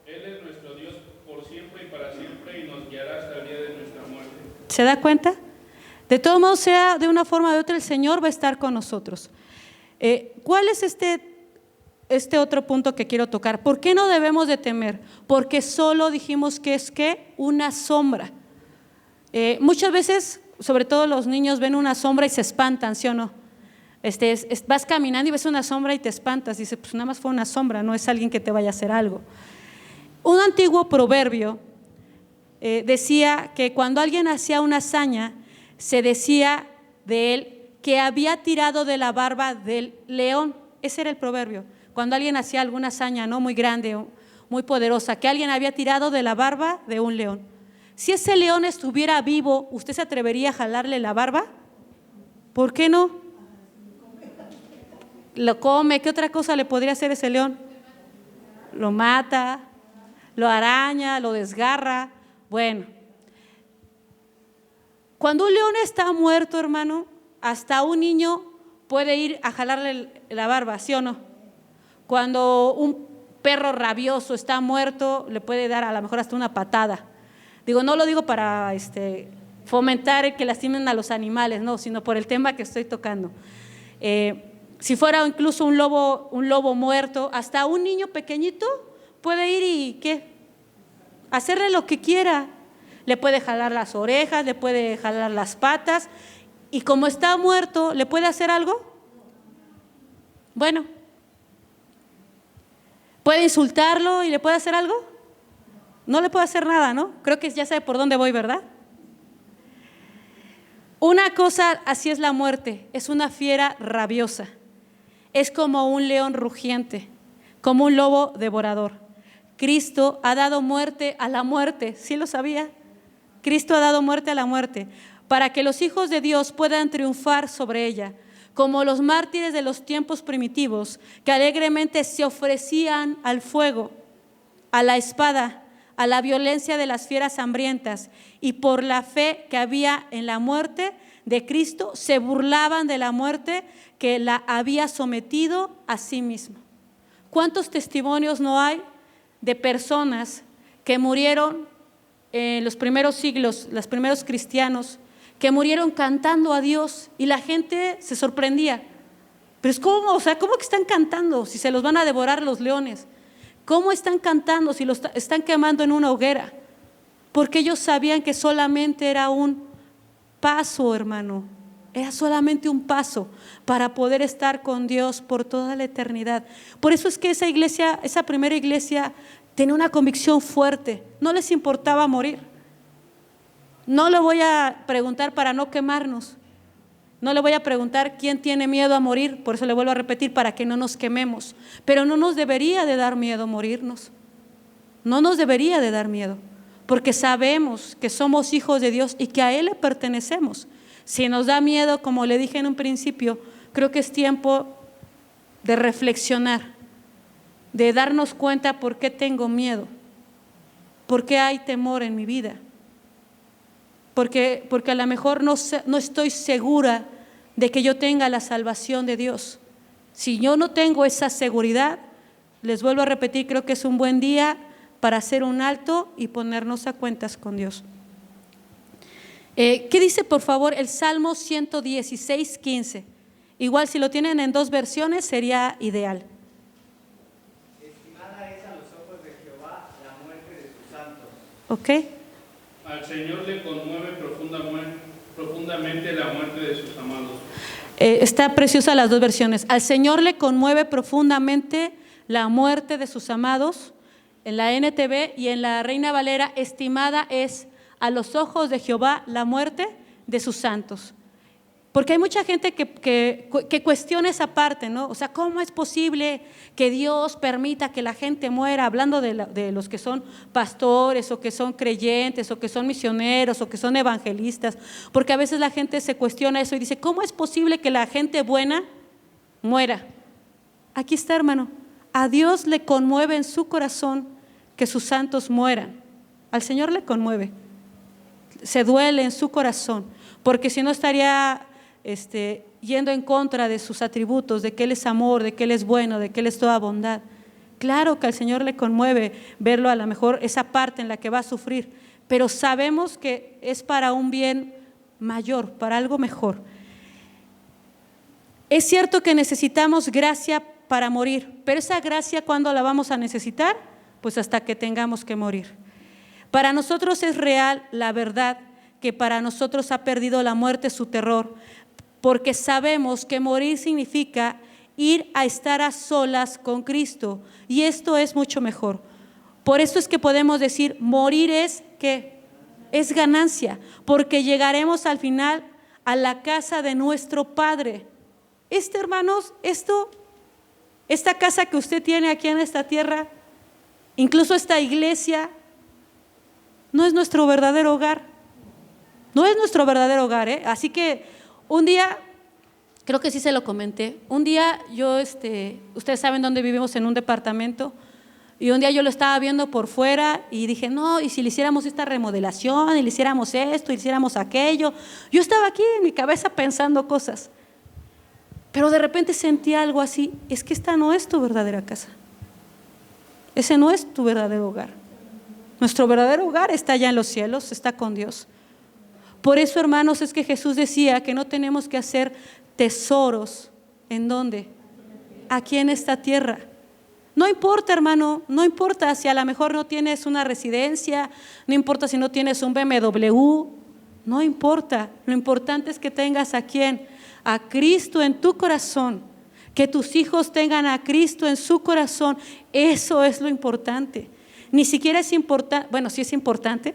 Él es nuestro Dios por siempre y para siempre, y nos guiará hasta el día de nuestra muerte. ¿Se da cuenta? De todos modos, sea de una forma o de otra, el Señor va a estar con nosotros. ¿Cuál es este otro punto que quiero tocar? ¿Por qué no debemos de temer? Porque solo dijimos que es una sombra. Muchas veces, sobre todo los niños, ven una sombra y se espantan, ¿sí o no? Vas caminando y ves una sombra y te espantas. Dices, pues nada más fue una sombra, no es alguien que te vaya a hacer algo. Un antiguo proverbio decía que cuando alguien hacía una hazaña, se decía de él que había tirado de la barba del león. Ese era el proverbio. Cuando alguien hacía alguna hazaña, ¿no?, muy grande, muy poderosa, que alguien había tirado de la barba de un león. Si ese león estuviera vivo, ¿usted se atrevería a jalarle la barba? ¿Por qué no? Lo come. ¿Qué otra cosa le podría hacer ese león? Lo mata, lo araña, lo desgarra. Bueno, cuando un león está muerto, hermano, hasta un niño puede ir a jalarle la barba, ¿sí o no? Cuando un perro rabioso está muerto, le puede dar a lo mejor hasta una patada. No lo digo para fomentar que lastimen a los animales, no, sino por el tema que estoy tocando. Si fuera incluso un lobo muerto, hasta un niño pequeñito puede ir y hacerle lo que quiera. Le puede jalar las orejas, le puede jalar las patas, y como está muerto, ¿le puede hacer algo? Bueno, ¿puede insultarlo y le puede hacer algo? No le puede hacer nada, ¿no? Creo que ya sabe por dónde voy, ¿verdad? Una cosa así es la muerte, es una fiera rabiosa. Es como un león rugiente, como un lobo devorador. Cristo ha dado muerte a la muerte, ¿sí lo sabía? Cristo ha dado muerte a la muerte, para que los hijos de Dios puedan triunfar sobre ella, como los mártires de los tiempos primitivos, que alegremente se ofrecían al fuego, a la espada, a la violencia de las fieras hambrientas, y por la fe que había en la muerte de Cristo, se burlaban de la muerte que la había sometido a sí mismo. ¿Cuántos testimonios no hay de personas que murieron en los primeros siglos, los primeros cristianos, que murieron cantando a Dios, y la gente se sorprendía? Pero es ¿cómo? ¿Cómo que están cantando si se los van a devorar los leones? ¿Cómo están cantando si los están quemando en una hoguera? Porque ellos sabían que solamente era un paso, hermano. Era solamente un paso para poder estar con Dios por toda la eternidad. Por eso es que esa iglesia, esa primera iglesia, tenía una convicción fuerte. No les importaba morir. No le voy a preguntar para no quemarnos. No le voy a preguntar quién tiene miedo a morir. Por eso le vuelvo a repetir, para que no nos quememos. Pero no nos debería de dar miedo morirnos. No nos debería de dar miedo, porque sabemos que somos hijos de Dios y que a Él le pertenecemos. Si nos da miedo, como le dije en un principio, creo que es tiempo de reflexionar, de darnos cuenta por qué tengo miedo, por qué hay temor en mi vida, porque a lo mejor no estoy segura de que yo tenga la salvación de Dios. Si yo no tengo esa seguridad, les vuelvo a repetir, creo que es un buen día para hacer un alto y ponernos a cuentas con Dios. ¿Qué dice, por favor, el Salmo 116:15? Igual si lo tienen en dos versiones sería ideal. Estimada es a los ojos de Jehová la muerte de sus santos. ¿Ok? Al Señor le conmueve profundamente la muerte de sus amados. Está preciosa las dos versiones. Al Señor le conmueve profundamente la muerte de sus amados. En la NTV y en la Reina Valera, estimada es a los ojos de Jehová la muerte de sus santos. Porque hay mucha gente que cuestiona esa parte, ¿no? O sea, ¿cómo es posible que Dios permita que la gente muera? Hablando de los que son pastores o que son creyentes o que son misioneros o que son evangelistas. Porque a veces la gente se cuestiona eso y dice, ¿cómo es posible que la gente buena muera? Aquí está, hermano. A Dios le conmueve en su corazón que sus santos mueran. Al Señor le conmueve. Se duele en su corazón. Porque si no estaría yendo en contra de sus atributos, de que Él es amor, de que Él es bueno, de que Él es toda bondad. Claro que al Señor le conmueve verlo, a lo mejor esa parte en la que va a sufrir, pero sabemos que es para un bien mayor, para algo mejor. Es cierto que necesitamos gracia para morir, pero esa gracia, ¿cuándo la vamos a necesitar? Pues hasta que tengamos que morir. Para nosotros es real la verdad que para nosotros ha perdido la muerte su terror, porque sabemos que morir significa ir a estar a solas con Cristo, y esto es mucho mejor. Por esto es que podemos decir, morir es ¿qué? Es ganancia, porque llegaremos al final a la casa de nuestro Padre. Hermanos, esta casa que usted tiene aquí en esta tierra, incluso esta iglesia, no es nuestro verdadero hogar. No es nuestro verdadero hogar, ¿eh? Así que un día, creo que sí se lo comenté, un día yo, ustedes saben dónde vivimos, en un departamento, y un día yo lo estaba viendo por fuera y dije, no, y si le hiciéramos esta remodelación, y le hiciéramos esto, y le hiciéramos aquello. Yo estaba aquí en mi cabeza pensando cosas, pero de repente sentí algo así, es que esta no es tu verdadera casa, ese no es tu verdadero hogar. Nuestro verdadero hogar está allá en los cielos, está con Dios. Por eso, hermanos, es que Jesús decía que no tenemos que hacer tesoros. ¿En dónde? Aquí en esta tierra. No importa, hermano, no importa si a lo mejor no tienes una residencia, no importa si no tienes un BMW, no importa. Lo importante es que tengas ¿a quién? A Cristo en tu corazón, que tus hijos tengan a Cristo en su corazón. Eso es lo importante. Ni siquiera es importante, bueno, sí es importante,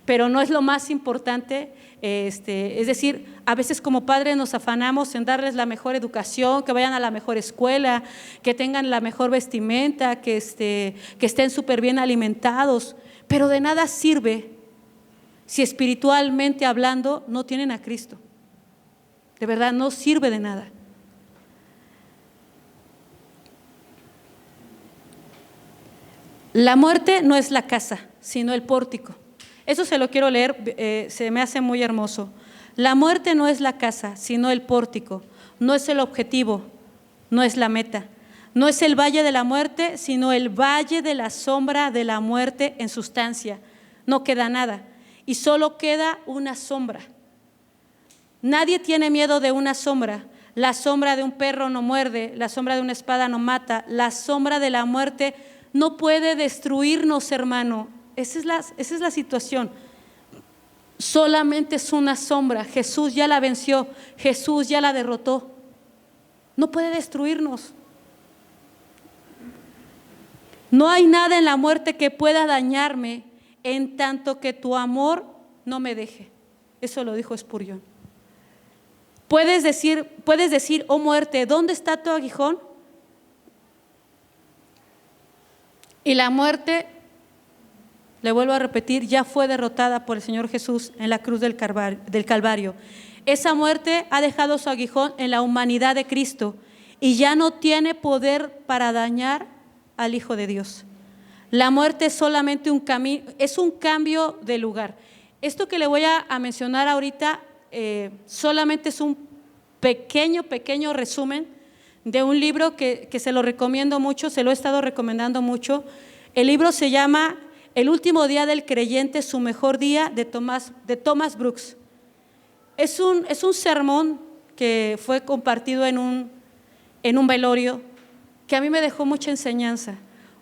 pero no es lo más importante. Es decir, a veces como padres nos afanamos en darles la mejor educación, que vayan a la mejor escuela, que tengan la mejor vestimenta, que estén súper bien alimentados, pero de nada sirve si espiritualmente hablando no tienen a Cristo. De verdad, no sirve de nada. La muerte no es la casa, sino el pórtico. Eso se lo quiero leer, se me hace muy hermoso. La muerte no es la casa, sino el pórtico. No es el objetivo, no es la meta. No es el valle de la muerte, sino el valle de la sombra de la muerte en sustancia. No queda nada y solo queda una sombra. Nadie tiene miedo de una sombra. La sombra de un perro no muerde, la sombra de una espada no mata, la sombra de la muerte no puede destruirnos, hermano. Esa es la situación. Solamente es una sombra. Jesús ya la venció, Jesús ya la derrotó. No puede destruirnos. No hay nada en la muerte que pueda dañarme en tanto que tu amor no me deje. Eso lo dijo Spurgeon. Puedes decir, oh muerte, ¿dónde está tu aguijón? Y la muerte, le vuelvo a repetir, ya fue derrotada por el Señor Jesús en la cruz del Calvario. Esa muerte ha dejado su aguijón en la humanidad de Cristo y ya no tiene poder para dañar al Hijo de Dios. La muerte es solamente un camino, es un cambio de lugar. Esto que le voy a mencionar ahorita solamente es un pequeño resumen de un libro que se lo recomiendo mucho, se lo he estado recomendando mucho. El libro se llama El último día del creyente, su mejor día, de Thomas Brooks. Es un sermón que fue compartido en un velorio, que a mí me dejó mucha enseñanza,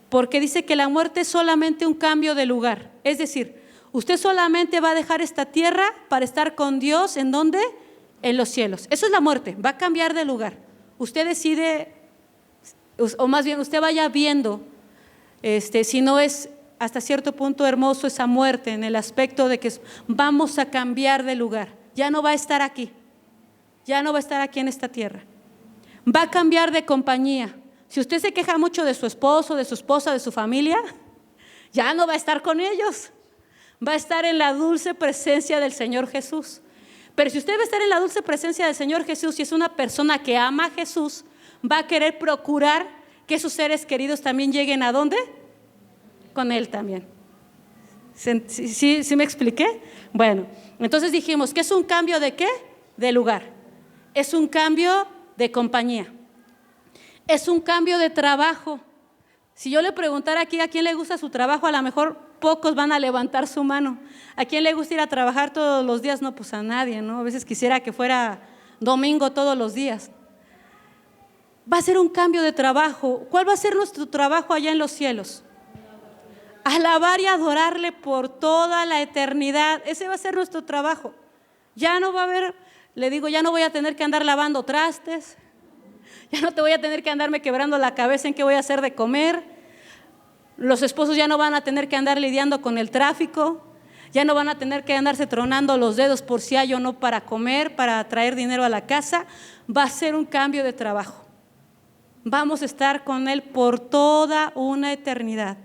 porque dice que la muerte es solamente un cambio de lugar. Es decir, usted solamente va a dejar esta tierra para estar con Dios. ¿En dónde? En los cielos. Eso es la muerte, va a cambiar de lugar. Usted decide, o más bien usted vaya viendo, si no es hasta cierto punto hermoso esa muerte, en el aspecto de que vamos a cambiar de lugar, ya no va a estar aquí. ya no va a estar aquí en esta tierra. Va a cambiar de compañía. Si usted se queja mucho de su esposo, de su esposa, de su familia, ya no va a estar con ellos. Va a estar en la dulce presencia del Señor Jesús. Pero si usted va a estar en la dulce presencia del Señor Jesús y es una persona que ama a Jesús, va a querer procurar que sus seres queridos también lleguen ¿a dónde? Con Él también. ¿Sí me expliqué? Bueno, entonces dijimos que es un cambio ¿de qué? De lugar. Es un cambio de compañía. Es un cambio de trabajo. Si yo le preguntara aquí a quién le gusta su trabajo, a lo mejor pocos van a levantar su mano. ¿A quién le gusta ir a trabajar todos los días? No, pues a nadie, ¿no? A veces quisiera que fuera domingo todos los días. Va a ser un cambio de trabajo. ¿Cuál va a ser nuestro trabajo allá en los cielos? Alabar y adorarle por toda la eternidad. Ese va a ser nuestro trabajo. Ya no va a haber, le digo, ya no voy a tener que andar lavando trastes. Ya no te voy a tener que andarme quebrando la cabeza en qué voy a hacer de comer. Los esposos ya no van a tener que andar lidiando con el tráfico. Ya no van a tener que andarse tronando los dedos por si hay o no para comer, para traer dinero a la casa. Va a ser un cambio de trabajo. Vamos a estar con Él por toda una eternidad,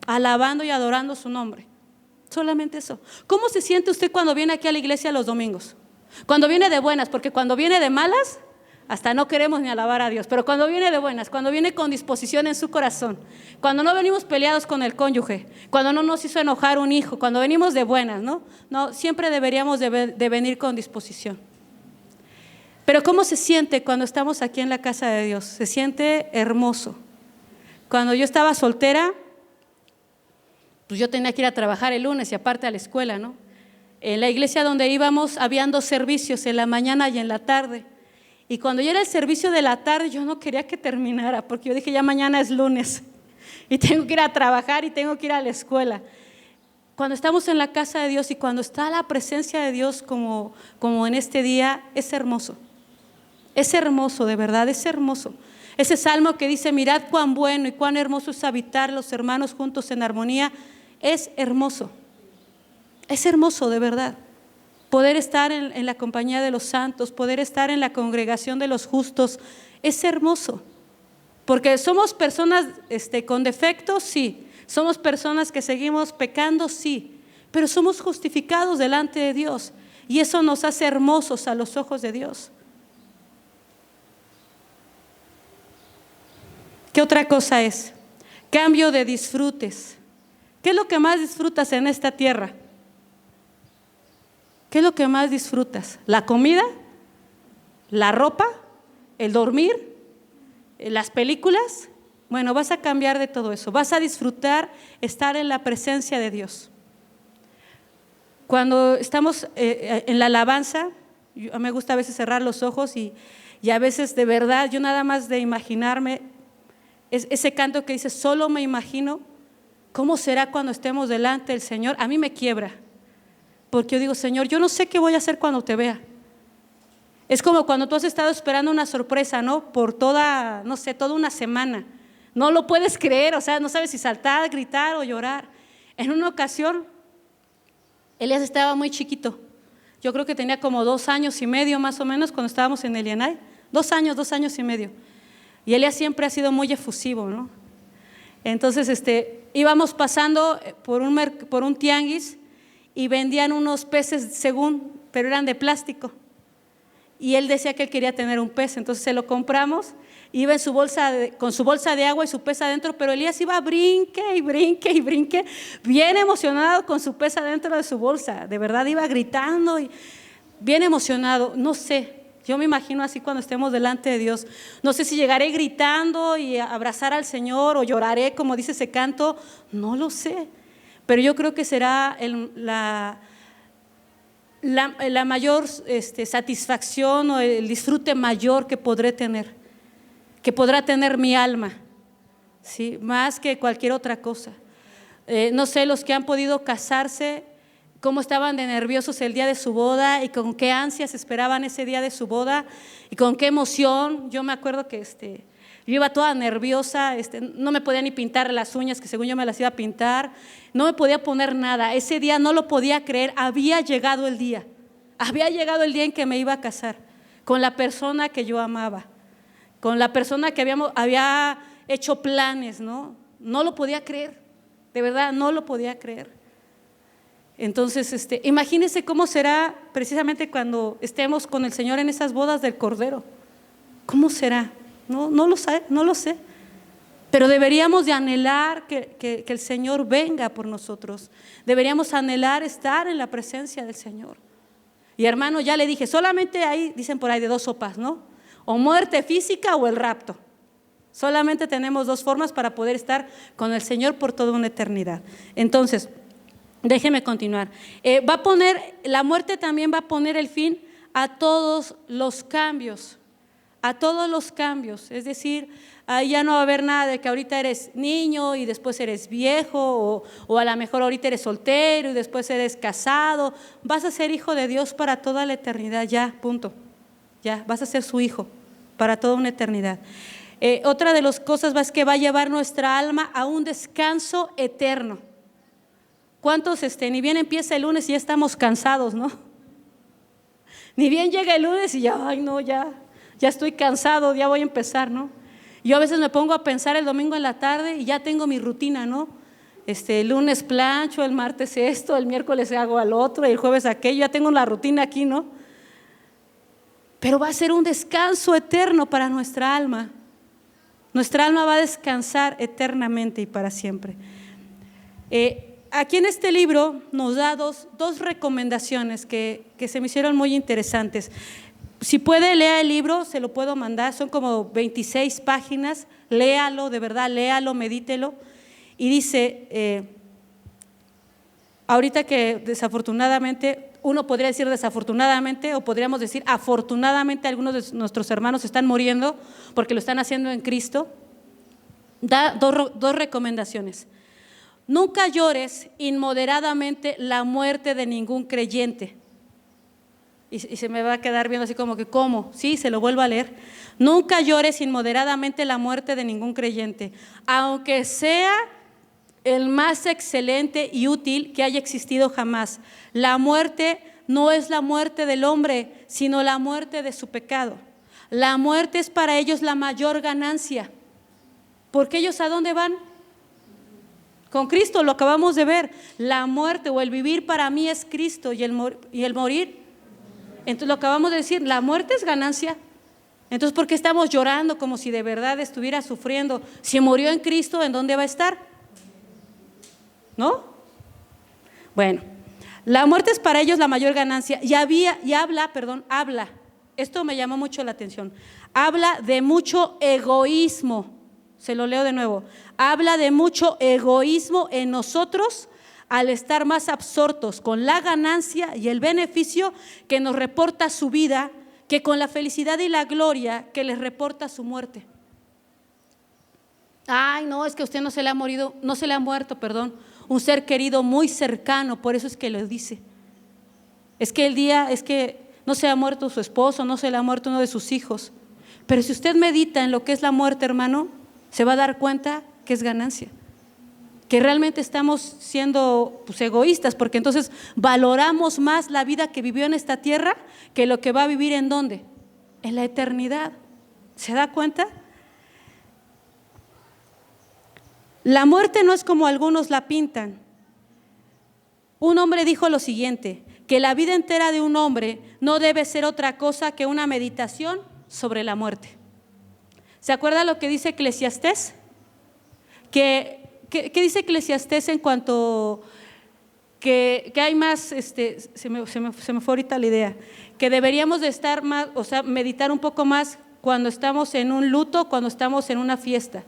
alabando y adorando su nombre. Solamente eso. ¿Cómo se siente usted cuando viene aquí a la iglesia los domingos? Cuando viene de buenas, porque cuando viene de malas, hasta no queremos ni alabar a Dios. Pero cuando viene de buenas, cuando viene con disposición en su corazón, cuando no venimos peleados con el cónyuge, cuando no nos hizo enojar un hijo, cuando venimos de buenas, ¿no? No, siempre deberíamos de venir con disposición. Pero ¿cómo se siente cuando estamos aquí en la casa de Dios? Se siente hermoso. Cuando yo estaba soltera, pues yo tenía que ir a trabajar el lunes y aparte a la escuela, ¿no? En la iglesia donde íbamos habían 2 servicios, en la mañana y en la tarde. Y cuando ya era el servicio de la tarde, yo no quería que terminara, porque yo dije, ya mañana es lunes y tengo que ir a trabajar y tengo que ir a la escuela. Cuando estamos en la casa de Dios y cuando está la presencia de Dios como en este día, es hermoso. Es hermoso, de verdad, es hermoso. Ese salmo que dice, mirad cuán bueno y cuán hermoso es habitar los hermanos juntos en armonía, es hermoso. Es hermoso, de verdad. Poder estar en la compañía de los santos, poder estar en la congregación de los justos, es hermoso. Porque somos personas con defectos, sí. Somos personas que seguimos pecando, sí. Pero somos justificados delante de Dios. Y eso nos hace hermosos a los ojos de Dios. ¿Qué otra cosa es? Cambio de disfrutes. ¿Qué es lo que más disfrutas en esta tierra? ¿Qué es lo que más disfrutas? ¿La comida? ¿La ropa? ¿El dormir? ¿Las películas? Bueno, vas a cambiar de todo eso. Vas a disfrutar estar en la presencia de Dios. Cuando estamos en la alabanza, me gusta a veces cerrar los ojos y a veces de verdad, yo nada más de imaginarme, ese canto que dice, solo me imagino cómo será cuando estemos delante del Señor, a mí me quiebra. Porque yo digo, Señor, yo no sé qué voy a hacer cuando te vea. Es como cuando tú has estado esperando una sorpresa, ¿no? Por toda una semana. No lo puedes creer, o sea, no sabes si saltar, gritar o llorar. En una ocasión, Elías estaba muy chiquito. Yo creo que tenía como 2 años y medio más o menos cuando estábamos en Elianay. 2 años y medio. Y Elías siempre ha sido muy efusivo, ¿no? Entonces, íbamos pasando por un tianguis y vendían unos peces pero eran de plástico. Y él decía que él quería tener un pez, entonces se lo compramos. Iba en con su bolsa de agua y su pez adentro, pero Elías iba brinque y brinque y brinque, bien emocionado con su pez adentro de su bolsa. De verdad iba gritando y bien emocionado. No sé, yo me imagino así cuando estemos delante de Dios. No sé si llegaré gritando y abrazar al Señor o lloraré como dice ese canto, no lo sé. Pero yo creo que será la mayor satisfacción o el disfrute mayor que podrá tener mi alma, ¿sí? Más que cualquier otra cosa. No sé, los que han podido casarse, cómo estaban de nerviosos el día de su boda y con qué ansias esperaban ese día de su boda y con qué emoción. Yo me acuerdo que yo iba toda nerviosa, no me podía ni pintar las uñas, que según yo me las iba a pintar, no me podía poner nada. Ese día no lo podía creer, había llegado el día en que me iba a casar. con la persona que yo amaba, con la persona que había hecho planes, ¿no? No lo podía creer, de verdad, no lo podía creer. Entonces, imagínense cómo será precisamente cuando estemos con el Señor en esas bodas del Cordero. ¿Cómo será? No lo sé. Pero deberíamos de anhelar que el Señor venga por nosotros. Deberíamos anhelar estar en la presencia del Señor. Y hermano, ya le dije, solamente ahí, dicen por ahí de dos sopas, ¿no? O muerte física o el rapto. Solamente tenemos dos formas para poder estar con el Señor por toda una eternidad. Entonces, déjeme continuar. La muerte también va a poner el fin a todos los cambios. A todos los cambios. Es decir, ahí ya no va a haber nada de que ahorita eres niño y después eres viejo, o a lo mejor ahorita eres soltero y después eres casado. Vas a ser hijo de Dios para toda la eternidad, ya, punto. Ya, vas a ser su hijo para toda una eternidad. Otra de las cosas es que va a llevar nuestra alma a un descanso eterno. ¿Cuántos ni bien empieza el lunes y ya estamos cansados, no? Ni bien llega el lunes y ya, ay no, ya estoy cansado, ya voy a empezar, ¿no? Yo a veces me pongo a pensar el domingo en la tarde y ya tengo mi rutina, ¿no? El lunes plancho, el martes esto, el miércoles hago al otro, el jueves aquello, ya tengo la rutina aquí, ¿no? Pero va a ser un descanso eterno para nuestra alma. Nuestra alma va a descansar eternamente y para siempre. Aquí en este libro nos da dos recomendaciones que se me hicieron muy interesantes. Si puede, lea el libro, se lo puedo mandar, son como 26 páginas, léalo, de verdad, léalo, medítelo. Y dice, ahorita que desafortunadamente, uno podría decir desafortunadamente o podríamos decir afortunadamente, algunos de nuestros hermanos están muriendo porque lo están haciendo en Cristo, da dos recomendaciones. Nunca llores inmoderadamente la muerte de ningún creyente. Y se me va a quedar viendo así como que, ¿cómo? Sí, se lo vuelvo a leer. Nunca llores inmoderadamente la muerte de ningún creyente, aunque sea el más excelente y útil que haya existido jamás. La muerte no es la muerte del hombre, sino la muerte de su pecado. La muerte es para ellos la mayor ganancia. Porque ellos ¿a dónde van? Con Cristo, lo acabamos de ver. La muerte o el vivir para mí es Cristo y el morir. Entonces lo acabamos de decir, la muerte es ganancia. Entonces, ¿por qué estamos llorando como si de verdad estuviera sufriendo? Si murió en Cristo, ¿en dónde va a estar? ¿No? Bueno, la muerte es para ellos la mayor ganancia. Habla. Esto me llamó mucho la atención. Habla de mucho egoísmo. Se lo leo de nuevo. Habla de mucho egoísmo en nosotros al estar más absortos con la ganancia y el beneficio que nos reporta su vida que con la felicidad y la gloria que les reporta su muerte. Ay, no, es que a usted no se le ha muerto, un ser querido muy cercano, por eso es que lo dice. Es que no se ha muerto su esposo, no se le ha muerto uno de sus hijos. Pero si usted medita en lo que es la muerte, hermano, se va a dar cuenta que es ganancia. Que realmente estamos siendo egoístas, porque entonces valoramos más la vida que vivió en esta tierra que lo que va a vivir ¿en dónde? En la eternidad. ¿Se da cuenta? La muerte no es como algunos la pintan. Un hombre dijo lo siguiente, que la vida entera de un hombre no debe ser otra cosa que una meditación sobre la muerte. ¿Se acuerda lo que dice Eclesiastés? ¿Qué dice Eclesiastés en cuanto que hay más, se me fue ahorita la idea, que deberíamos de estar más, meditar un poco más cuando estamos en un luto, cuando estamos en una fiesta?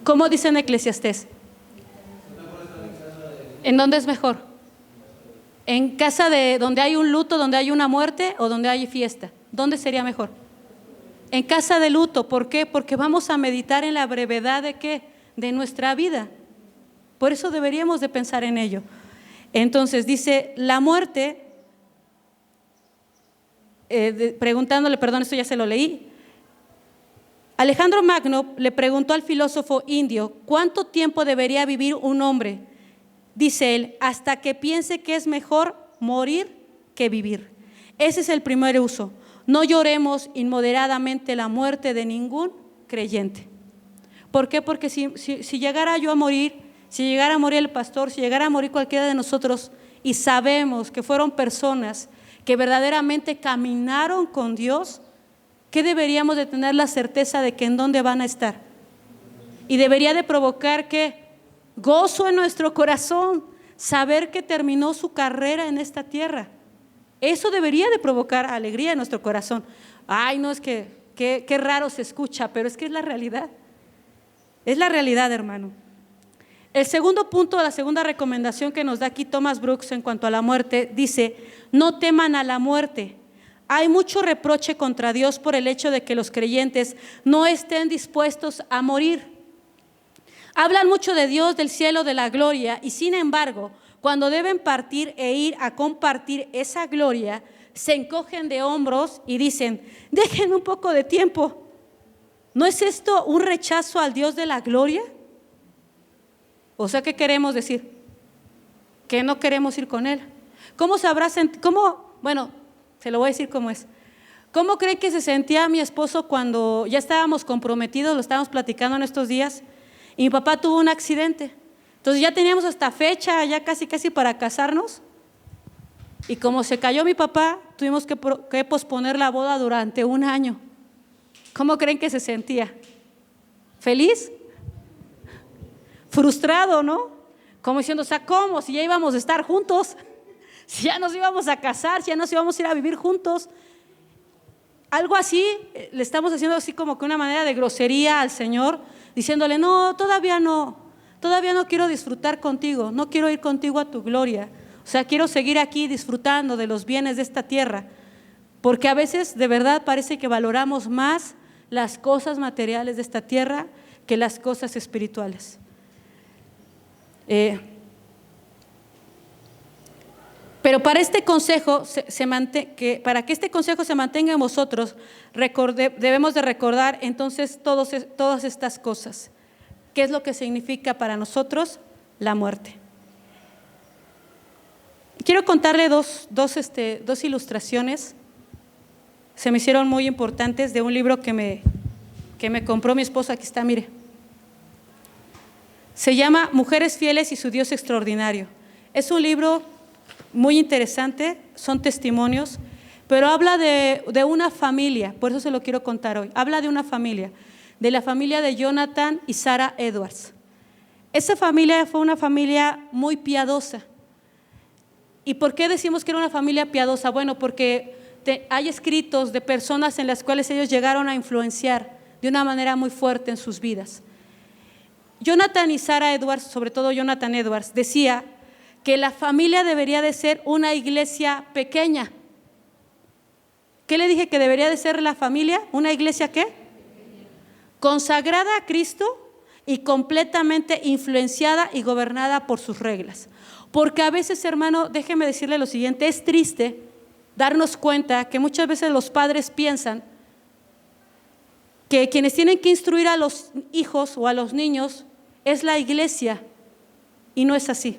¿Cómo dice en Eclesiastés? ¿En dónde es mejor? ¿En casa de donde hay un luto, donde hay una muerte o donde hay fiesta? ¿Dónde sería mejor? En casa de luto. ¿Por qué? Porque vamos a meditar en la brevedad de ¿qué? De nuestra vida. Por eso deberíamos de pensar en ello. Entonces dice, la muerte, preguntándole, esto ya se lo leí. Alejandro Magno le preguntó al filósofo indio, ¿cuánto tiempo debería vivir un hombre? Dice él, hasta que piense que es mejor morir que vivir. Ese es el primer uso. No lloremos inmoderadamente la muerte de ningún creyente. ¿Por qué? Porque si llegara yo a morir, si llegara a morir el pastor, si llegara a morir cualquiera de nosotros y sabemos que fueron personas que verdaderamente caminaron con Dios, ¿qué deberíamos de tener la certeza de que en dónde van a estar? Y debería de provocar ¿qué? Gozo en nuestro corazón, saber que terminó su carrera en esta tierra. Eso debería de provocar alegría en nuestro corazón. Ay, no, es que qué raro se escucha, pero es que es la realidad. Es la realidad, hermano. El segundo punto, la segunda recomendación que nos da aquí Thomas Brooks en cuanto a la muerte, dice: no teman a la muerte. Hay mucho reproche contra Dios por el hecho de que los creyentes no estén dispuestos a morir. Hablan mucho de Dios, del cielo, de la gloria, y sin embargo, cuando deben partir e ir a compartir esa gloria, se encogen de hombros y dicen: déjenme un poco de tiempo. ¿No es esto un rechazo al Dios de la gloria? O sea, ¿qué queremos decir? Que no queremos ir con Él. ¿Cómo sabrá bueno, se lo voy a decir cómo es. ¿Cómo cree que se sentía mi esposo cuando ya estábamos comprometidos, lo estábamos platicando en estos días, y mi papá tuvo un accidente? Entonces ya teníamos hasta fecha, ya casi para casarnos, y como se cayó mi papá, tuvimos que posponer la boda durante 1 año. ¿Cómo creen que se sentía? ¿Feliz? Frustrado, ¿no? Como diciendo, o sea, ¿cómo? Si ya íbamos a estar juntos, si ya nos íbamos a casar, si ya nos íbamos a ir a vivir juntos. Algo así, le estamos haciendo así como que una manera de grosería al Señor, diciéndole: no, todavía no quiero disfrutar contigo, no quiero ir contigo a tu gloria. O sea, quiero seguir aquí disfrutando de los bienes de esta tierra, porque a veces de verdad parece que valoramos más las cosas materiales de esta tierra que las cosas espirituales. Pero para este consejo, para que este consejo se mantenga en vosotros, debemos de recordar entonces todas estas cosas. ¿Qué es lo que significa para nosotros la muerte? Quiero contarle dos ilustraciones. Se me hicieron muy importantes, de un libro que me compró mi esposo. Aquí está, mire. Se llama Mujeres Fieles y su Dios Extraordinario. Es un libro muy interesante, son testimonios, pero habla de una familia, por eso se lo quiero contar hoy. Habla de una familia, de la familia de Jonathan y Sarah Edwards. Esa familia fue una familia muy piadosa. ¿Y por qué decimos que era una familia piadosa? Bueno, porque hay escritos de personas en las cuales ellos llegaron a influenciar de una manera muy fuerte en sus vidas. Jonathan y Sarah Edwards, sobre todo Jonathan Edwards, decía que la familia debería de ser una iglesia pequeña. ¿Qué le dije que debería de ser la familia? ¿Una iglesia qué? Consagrada a Cristo y completamente influenciada y gobernada por sus reglas. Porque a veces, hermano, déjeme decirle lo siguiente: es triste darnos cuenta que muchas veces los padres piensan que quienes tienen que instruir a los hijos o a los niños es la iglesia, y no es así.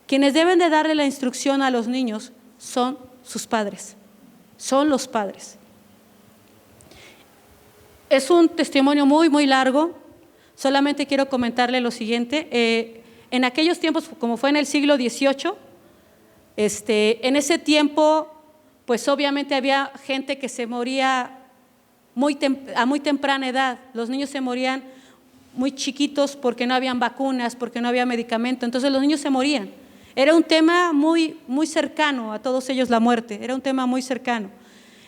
Quienes deben de darle la instrucción a los niños son sus padres, son los padres. Es un testimonio muy, muy largo, solamente quiero comentarle lo siguiente. En aquellos tiempos, como fue en el siglo XVIII, en ese tiempo, pues obviamente había gente que se moría a muy temprana edad. Los niños se morían muy chiquitos porque no habían vacunas, porque no había medicamento, entonces los niños se morían. Era un tema muy, muy cercano a todos ellos, la muerte, era un tema muy cercano.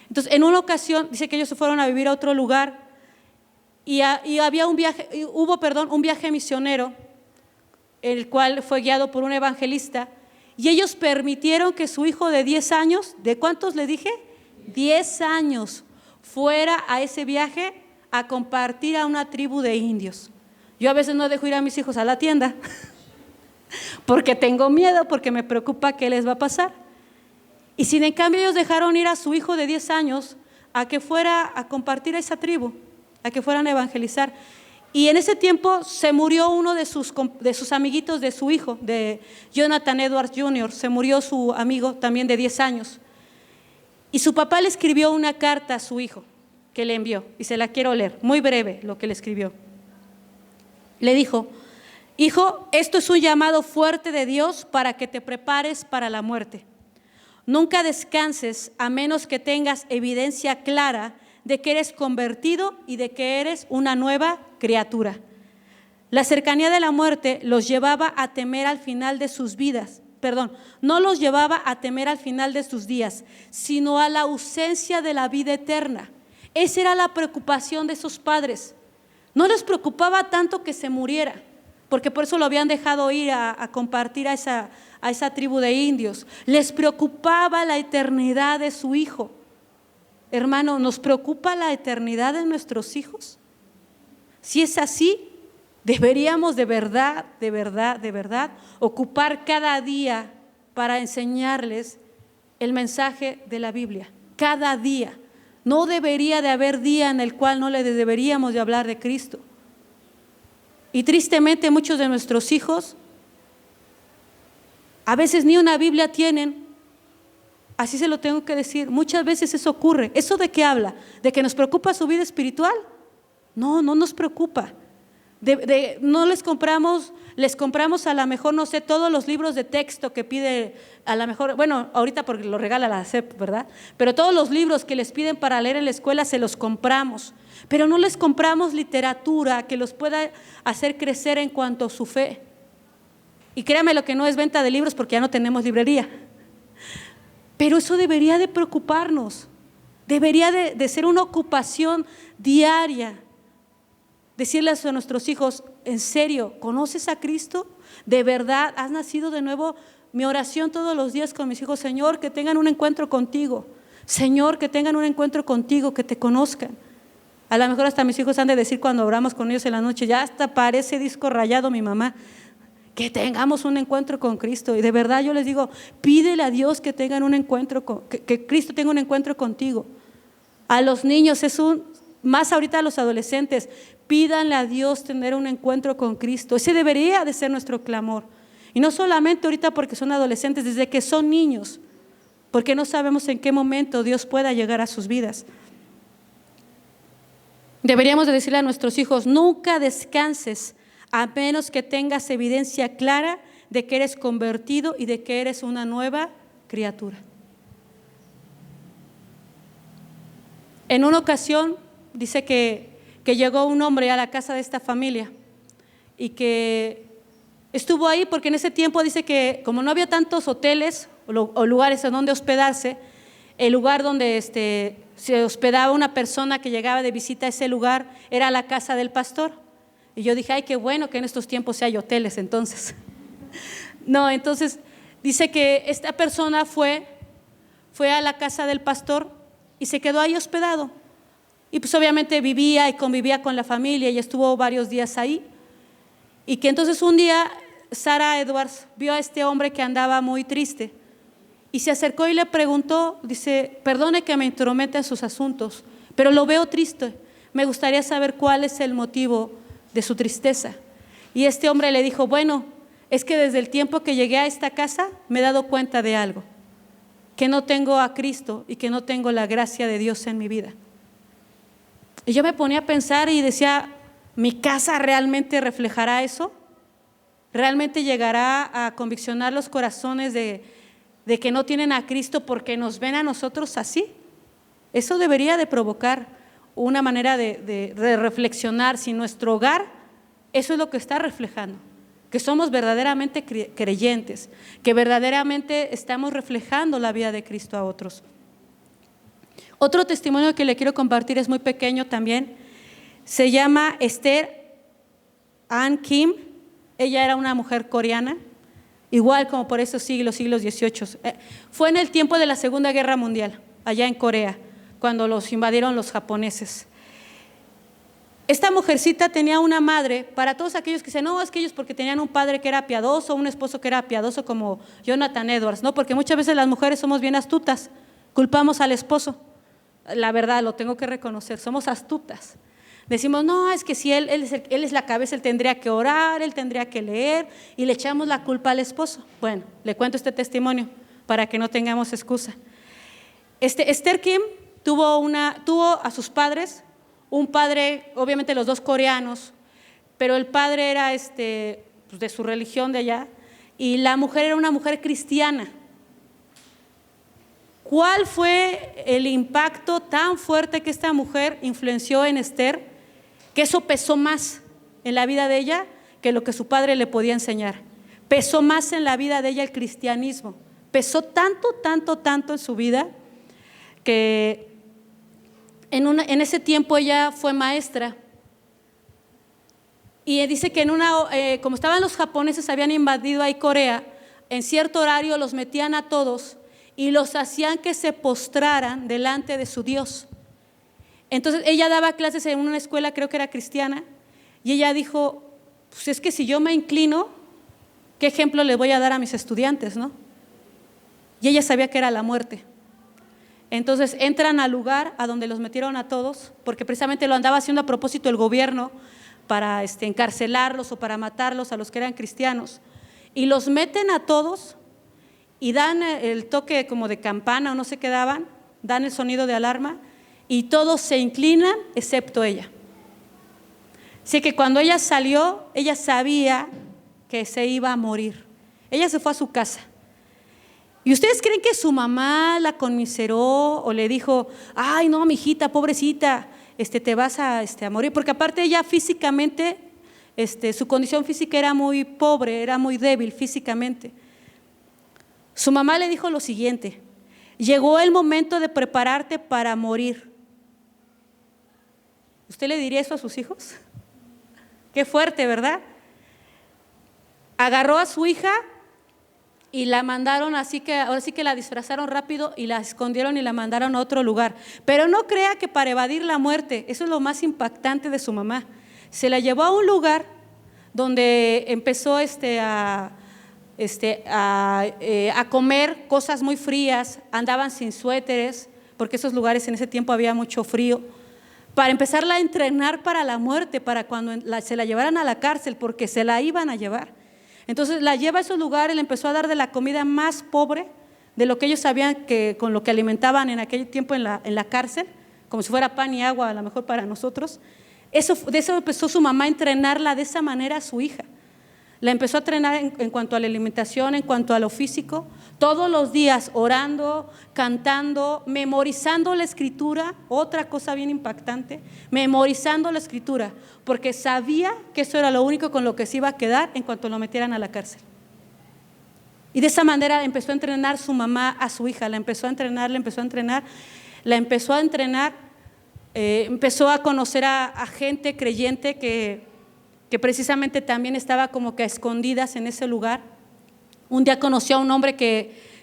Entonces, en una ocasión, dice que ellos se fueron a vivir a otro lugar y había un viaje misionero, el cual fue guiado por un evangelista, y ellos permitieron que su hijo de 10 años, ¿de cuántos le dije? 10 años, fuera a ese viaje a compartir a una tribu de indios. Yo a veces no dejo ir a mis hijos a la tienda porque tengo miedo, porque me preocupa qué les va a pasar. Y sin en cambio ellos dejaron ir a su hijo de 10 años a que fuera a compartir a esa tribu, a que fueran a evangelizar. Y en ese tiempo se murió uno de sus amiguitos de su hijo, de Jonathan Edwards Jr., se murió su amigo también de 10 años. Y su papá le escribió una carta a su hijo que le envió, y se la quiero leer, muy breve lo que le escribió. Le dijo: hijo, esto es un llamado fuerte de Dios para que te prepares para la muerte. Nunca descanses a menos que tengas evidencia clara de que eres convertido y de que eres una nueva criatura. La cercanía de la muerte los llevaba a temer al final de sus vidas. No los llevaba a temer al final de sus días, sino a la ausencia de la vida eterna. Esa era la preocupación de esos padres. No les preocupaba tanto que se muriera, porque por eso lo habían dejado ir a compartir a esa tribu de indios. Les preocupaba la eternidad de su hijo. Hermano, ¿nos preocupa la eternidad de nuestros hijos? Si es así, deberíamos de verdad ocupar cada día para enseñarles el mensaje de la Biblia. Cada día. No debería de haber día en el cual no le deberíamos de hablar de Cristo. Y tristemente muchos de nuestros hijos a veces ni una Biblia tienen. Así se lo tengo que decir. Muchas veces eso ocurre. ¿Eso de qué habla? ¿De que nos preocupa su vida espiritual? No, no nos preocupa. No les compramos a lo mejor, no sé, todos los libros de texto que pide, a lo mejor, bueno, ahorita porque lo regala la SEP, ¿verdad? Pero todos los libros que les piden para leer en la escuela se los compramos, pero no les compramos literatura que los pueda hacer crecer en cuanto a su fe. Y créame lo que no es venta de libros porque ya no tenemos librería. Pero eso debería de preocuparnos, debería de ser una ocupación diaria. Decirles a nuestros hijos: en serio, ¿conoces a Cristo? ¿De verdad has nacido de nuevo? Mi oración todos los días con mis hijos: Señor, que tengan un encuentro contigo. Señor, que tengan un encuentro contigo, que te conozcan. A lo mejor hasta mis hijos han de decir cuando oramos con ellos en la noche: ya hasta parece disco rayado mi mamá. Que tengamos un encuentro con Cristo. Y de verdad yo les digo: pídele a Dios que tengan un encuentro, que Cristo tenga un encuentro contigo. A los niños más ahorita a los adolescentes, pídanle a Dios tener un encuentro con Cristo. Ese debería de ser nuestro clamor. Y no solamente ahorita porque son adolescentes, desde que son niños, porque no sabemos en qué momento Dios pueda llegar a sus vidas. Deberíamos de decirle a nuestros hijos: nunca descanses a menos que tengas evidencia clara de que eres convertido y de que eres una nueva criatura. En una ocasión dice que llegó un hombre a la casa de esta familia y que estuvo ahí porque en ese tiempo dice que como no había tantos hoteles o lugares en donde hospedarse, el lugar donde se hospedaba una persona que llegaba de visita a ese lugar era la casa del pastor. Y yo dije: ay, qué bueno que en estos tiempos sí hay hoteles entonces. No, entonces dice que esta persona fue a la casa del pastor y se quedó ahí hospedado. Y pues obviamente vivía y convivía con la familia y estuvo varios días ahí. Y que entonces un día Sarah Edwards vio a este hombre que andaba muy triste y se acercó y le preguntó, dice: perdone que me intrometa en sus asuntos, pero lo veo triste, me gustaría saber cuál es el motivo de su tristeza. Y este hombre le dijo: bueno, es que desde el tiempo que llegué a esta casa me he dado cuenta de algo, que no tengo a Cristo y que no tengo la gracia de Dios en mi vida. Y yo me ponía a pensar y decía: ¿mi casa realmente reflejará eso? ¿Realmente llegará a conviccionar los corazones de que no tienen a Cristo porque nos ven a nosotros así? Eso debería de provocar una manera de reflexionar si nuestro hogar, eso es lo que está reflejando, que somos verdaderamente creyentes, que verdaderamente estamos reflejando la vida de Cristo a otros. Otro testimonio que le quiero compartir es muy pequeño también. Se llama Esther Ann Kim. Ella era una mujer coreana, igual como por esos siglos XVIII. Fue en el tiempo de la Segunda Guerra Mundial, allá en Corea, cuando los invadieron los japoneses. Esta mujercita tenía una madre, para todos aquellos que dicen: no, es que ellos porque tenían un padre que era piadoso, un esposo que era piadoso como Jonathan Edwards, no, porque muchas veces las mujeres somos bien astutas, culpamos al esposo. La verdad, lo tengo que reconocer, somos astutas. Decimos: no, es que si él es la cabeza, él tendría que orar, él tendría que leer, y le echamos la culpa al esposo. Bueno, le cuento este testimonio para que no tengamos excusa. Esther Kim tuvo a sus padres, un padre, obviamente los dos coreanos, pero el padre era pues de su religión de allá, y la mujer era una mujer cristiana. ¿Cuál fue el impacto tan fuerte que esta mujer influenció en Esther? Que eso pesó más en la vida de ella que lo que su padre le podía enseñar. Pesó más en la vida de ella el cristianismo. Pesó tanto en su vida que en ese tiempo ella fue maestra. Y dice que como estaban los japoneses, habían invadido ahí Corea, en cierto horario los metían a todos y los hacían que se postraran delante de su Dios. Entonces ella daba clases en una escuela, creo que era cristiana, y ella dijo, pues es que si yo me inclino, ¿qué ejemplo le voy a dar a mis estudiantes, no? Y ella sabía que era la muerte. Entonces entran al lugar a donde los metieron a todos, porque precisamente lo andaba haciendo a propósito el gobierno para encarcelarlos o para matarlos a los que eran cristianos, y los meten a todos y dan el toque como de campana o no sé qué daban, dan el sonido de alarma y todos se inclinan excepto ella. Así que cuando ella salió, ella sabía que se iba a morir. Ella se fue a su casa. ¿Y ustedes creen que su mamá la conmiseró o le dijo, ay no, mijita, pobrecita, te vas a morir? Porque aparte ella físicamente, su condición física era muy pobre, era muy débil físicamente. Su mamá le dijo lo siguiente: llegó el momento de prepararte para morir. ¿Usted le diría eso a sus hijos? Qué fuerte, ¿verdad? Agarró a su hija y la mandaron, ahora sí que la disfrazaron rápido y la escondieron y la mandaron a otro lugar. Pero no crea que para evadir la muerte, eso es lo más impactante de su mamá. Se la llevó a un lugar donde empezó a comer cosas muy frías, andaban sin suéteres, porque esos lugares en ese tiempo había mucho frío, para empezarla a entrenar para la muerte, para cuando se la llevaran a la cárcel, porque se la iban a llevar. Entonces la lleva a esos lugares, le empezó a dar de la comida más pobre, de lo que ellos sabían que con lo que alimentaban en aquel tiempo en la cárcel, como si fuera pan y agua a lo mejor para nosotros. De eso empezó su mamá a entrenarla de esa manera a su hija. La empezó a entrenar en cuanto a la alimentación, en cuanto a lo físico, todos los días orando, cantando, memorizando la escritura, otra cosa bien impactante, memorizando la escritura, porque sabía que eso era lo único con lo que se iba a quedar en cuanto lo metieran a la cárcel. Y de esa manera empezó a entrenar su mamá a su hija, la empezó a entrenar, empezó a conocer a gente creyente que precisamente también estaba como que a escondidas en ese lugar. Un día conoció a un hombre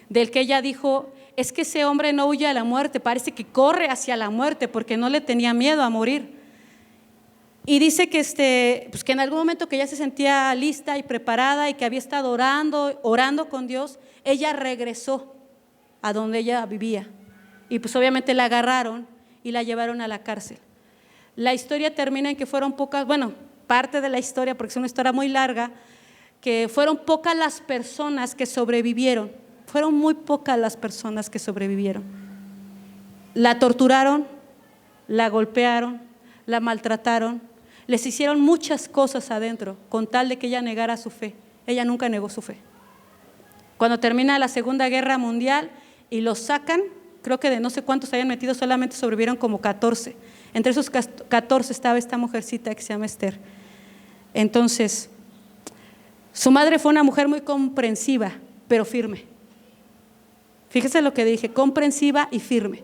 del que ella dijo, es que ese hombre no huye a la muerte, parece que corre hacia la muerte porque no le tenía miedo a morir. Y dice que, pues que en algún momento que ya se sentía lista y preparada y que había estado orando con Dios, ella regresó a donde ella vivía. Y pues obviamente la agarraron y la llevaron a la cárcel. La historia termina en que fueron pocas, parte de la historia, porque es una historia muy larga, que fueron pocas las personas que sobrevivieron. Fueron muy pocas las personas que sobrevivieron. La torturaron, la golpearon, la maltrataron, les hicieron muchas cosas adentro con tal de que ella negara su fe. Ella nunca negó su fe. Cuando termina la Segunda Guerra Mundial y los sacan, creo que de no sé cuántos habían metido, solamente sobrevivieron como 14. Entre esos 14 estaba esta mujercita que se llama Esther. Entonces, su madre fue una mujer muy comprensiva, pero firme. Fíjese lo que dije, comprensiva y firme.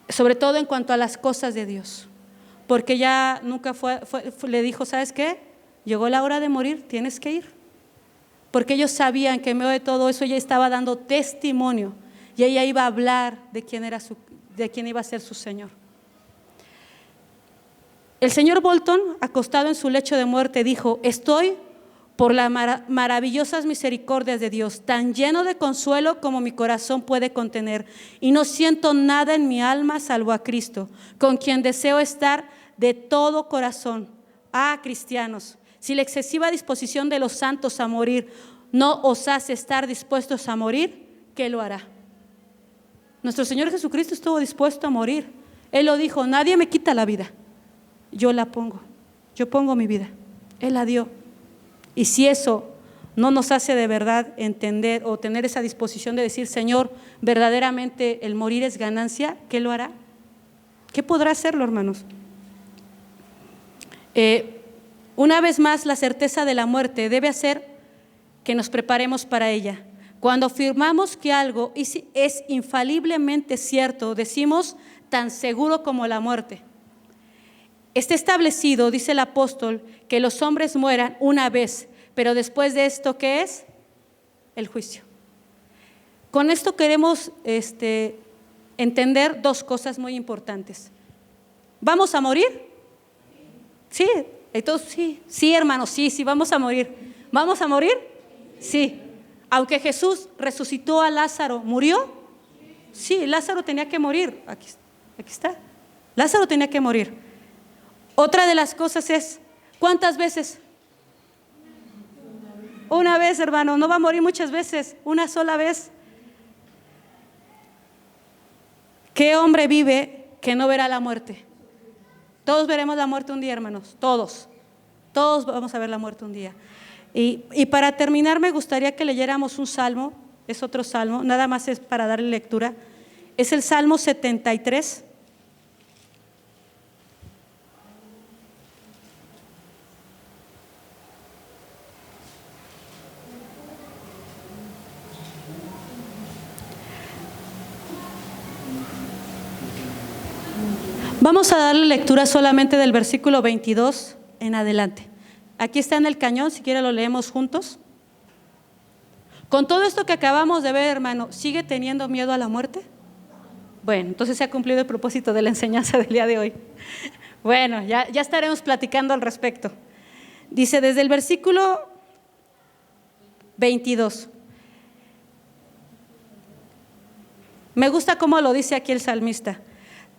Sobre todo en cuanto a las cosas de Dios. Porque ella nunca le dijo, ¿sabes qué? Llegó la hora de morir, tienes que ir. Porque ellos sabían que en medio de todo eso ella estaba dando testimonio y ella iba a hablar de quién iba a ser su Señor. El señor Bolton, acostado en su lecho de muerte, dijo, estoy por las maravillosas misericordias de Dios, tan lleno de consuelo como mi corazón puede contener, y no siento nada en mi alma salvo a Cristo, con quien deseo estar de todo corazón. Cristianos, si la excesiva disposición de los santos a morir no os hace estar dispuestos a morir, ¿qué lo hará? Nuestro Señor Jesucristo estuvo dispuesto a morir. Él lo dijo: nadie me quita la vida, yo la pongo, yo pongo mi vida. Él la dio. Y si eso no nos hace de verdad entender o tener esa disposición de decir: Señor, verdaderamente el morir es ganancia, ¿qué lo hará? ¿Qué podrá hacerlo, hermanos? Una vez más, la certeza de la muerte debe hacer que nos preparemos para ella. Cuando afirmamos que algo es infaliblemente cierto, decimos: tan seguro como la muerte. Está establecido, dice el apóstol, que los hombres mueran una vez, pero después de esto, ¿qué es? El juicio. Con esto queremos entender dos cosas muy importantes. ¿Vamos a morir? Sí, entonces sí, hermanos, sí, vamos a morir. ¿Vamos a morir? Sí. Aunque Jesús resucitó a Lázaro, ¿murió? Sí, Lázaro tenía que morir. Aquí está. Lázaro tenía que morir. Otra de las cosas es: ¿cuántas veces? Una vez, hermano, no va a morir muchas veces, una sola vez. ¿Qué hombre vive que no verá la muerte? Todos veremos la muerte un día, hermanos, todos vamos a ver la muerte un día. Y para terminar, me gustaría que leyéramos un salmo, es otro salmo, nada más es para darle lectura. Es el Salmo 73. Vamos a darle lectura solamente del versículo 22 en adelante. Aquí está en el cañón, si quiere lo leemos juntos. Con todo esto que acabamos de ver, hermano, ¿sigue teniendo miedo a la muerte? Bueno, entonces se ha cumplido el propósito de la enseñanza del día de hoy. Bueno, ya estaremos platicando al respecto. Dice desde el versículo 22. Me gusta cómo lo dice aquí el salmista.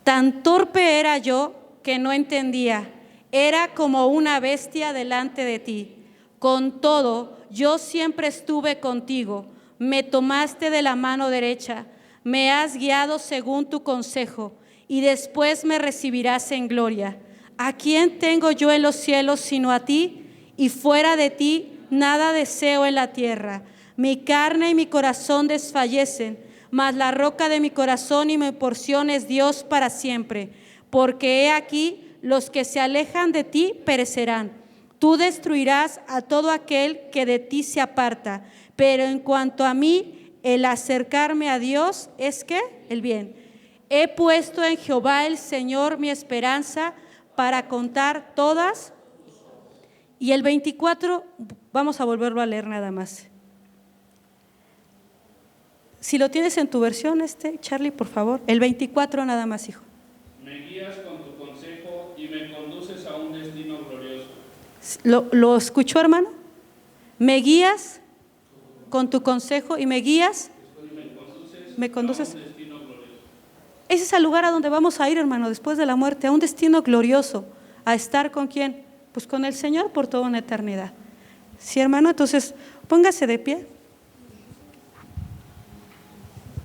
Tan torpe era yo que no entendía, era como una bestia delante de ti. Con todo, yo siempre estuve contigo, me tomaste de la mano derecha, me has guiado según tu consejo, y después me recibirás en gloria. ¿A quién tengo yo en los cielos sino a ti? Y fuera de ti nada deseo en la tierra. Mi carne y mi corazón desfallecen, mas la roca de mi corazón y mi porción es Dios para siempre. Porque he aquí, los que se alejan de ti perecerán. Tú destruirás a todo aquel que de ti se aparta. Pero en cuanto a mí, el acercarme a Dios es ¿qué? El bien. He puesto en Jehová el Señor mi esperanza para contar todas. Y el 24, vamos a volverlo a leer nada más. Si lo tienes en tu versión, Charlie, por favor. El 24 nada más, hijo. Me guías con tu consejo y me conduces a un destino glorioso. ¿Lo escuchó, hermano? Me guías con tu consejo y me guías. Me conduces a un destino glorioso. Ese es el lugar a donde vamos a ir, hermano, después de la muerte, a un destino glorioso. ¿A estar con quién? Pues con el Señor por toda una eternidad. Sí, hermano, entonces póngase de pie.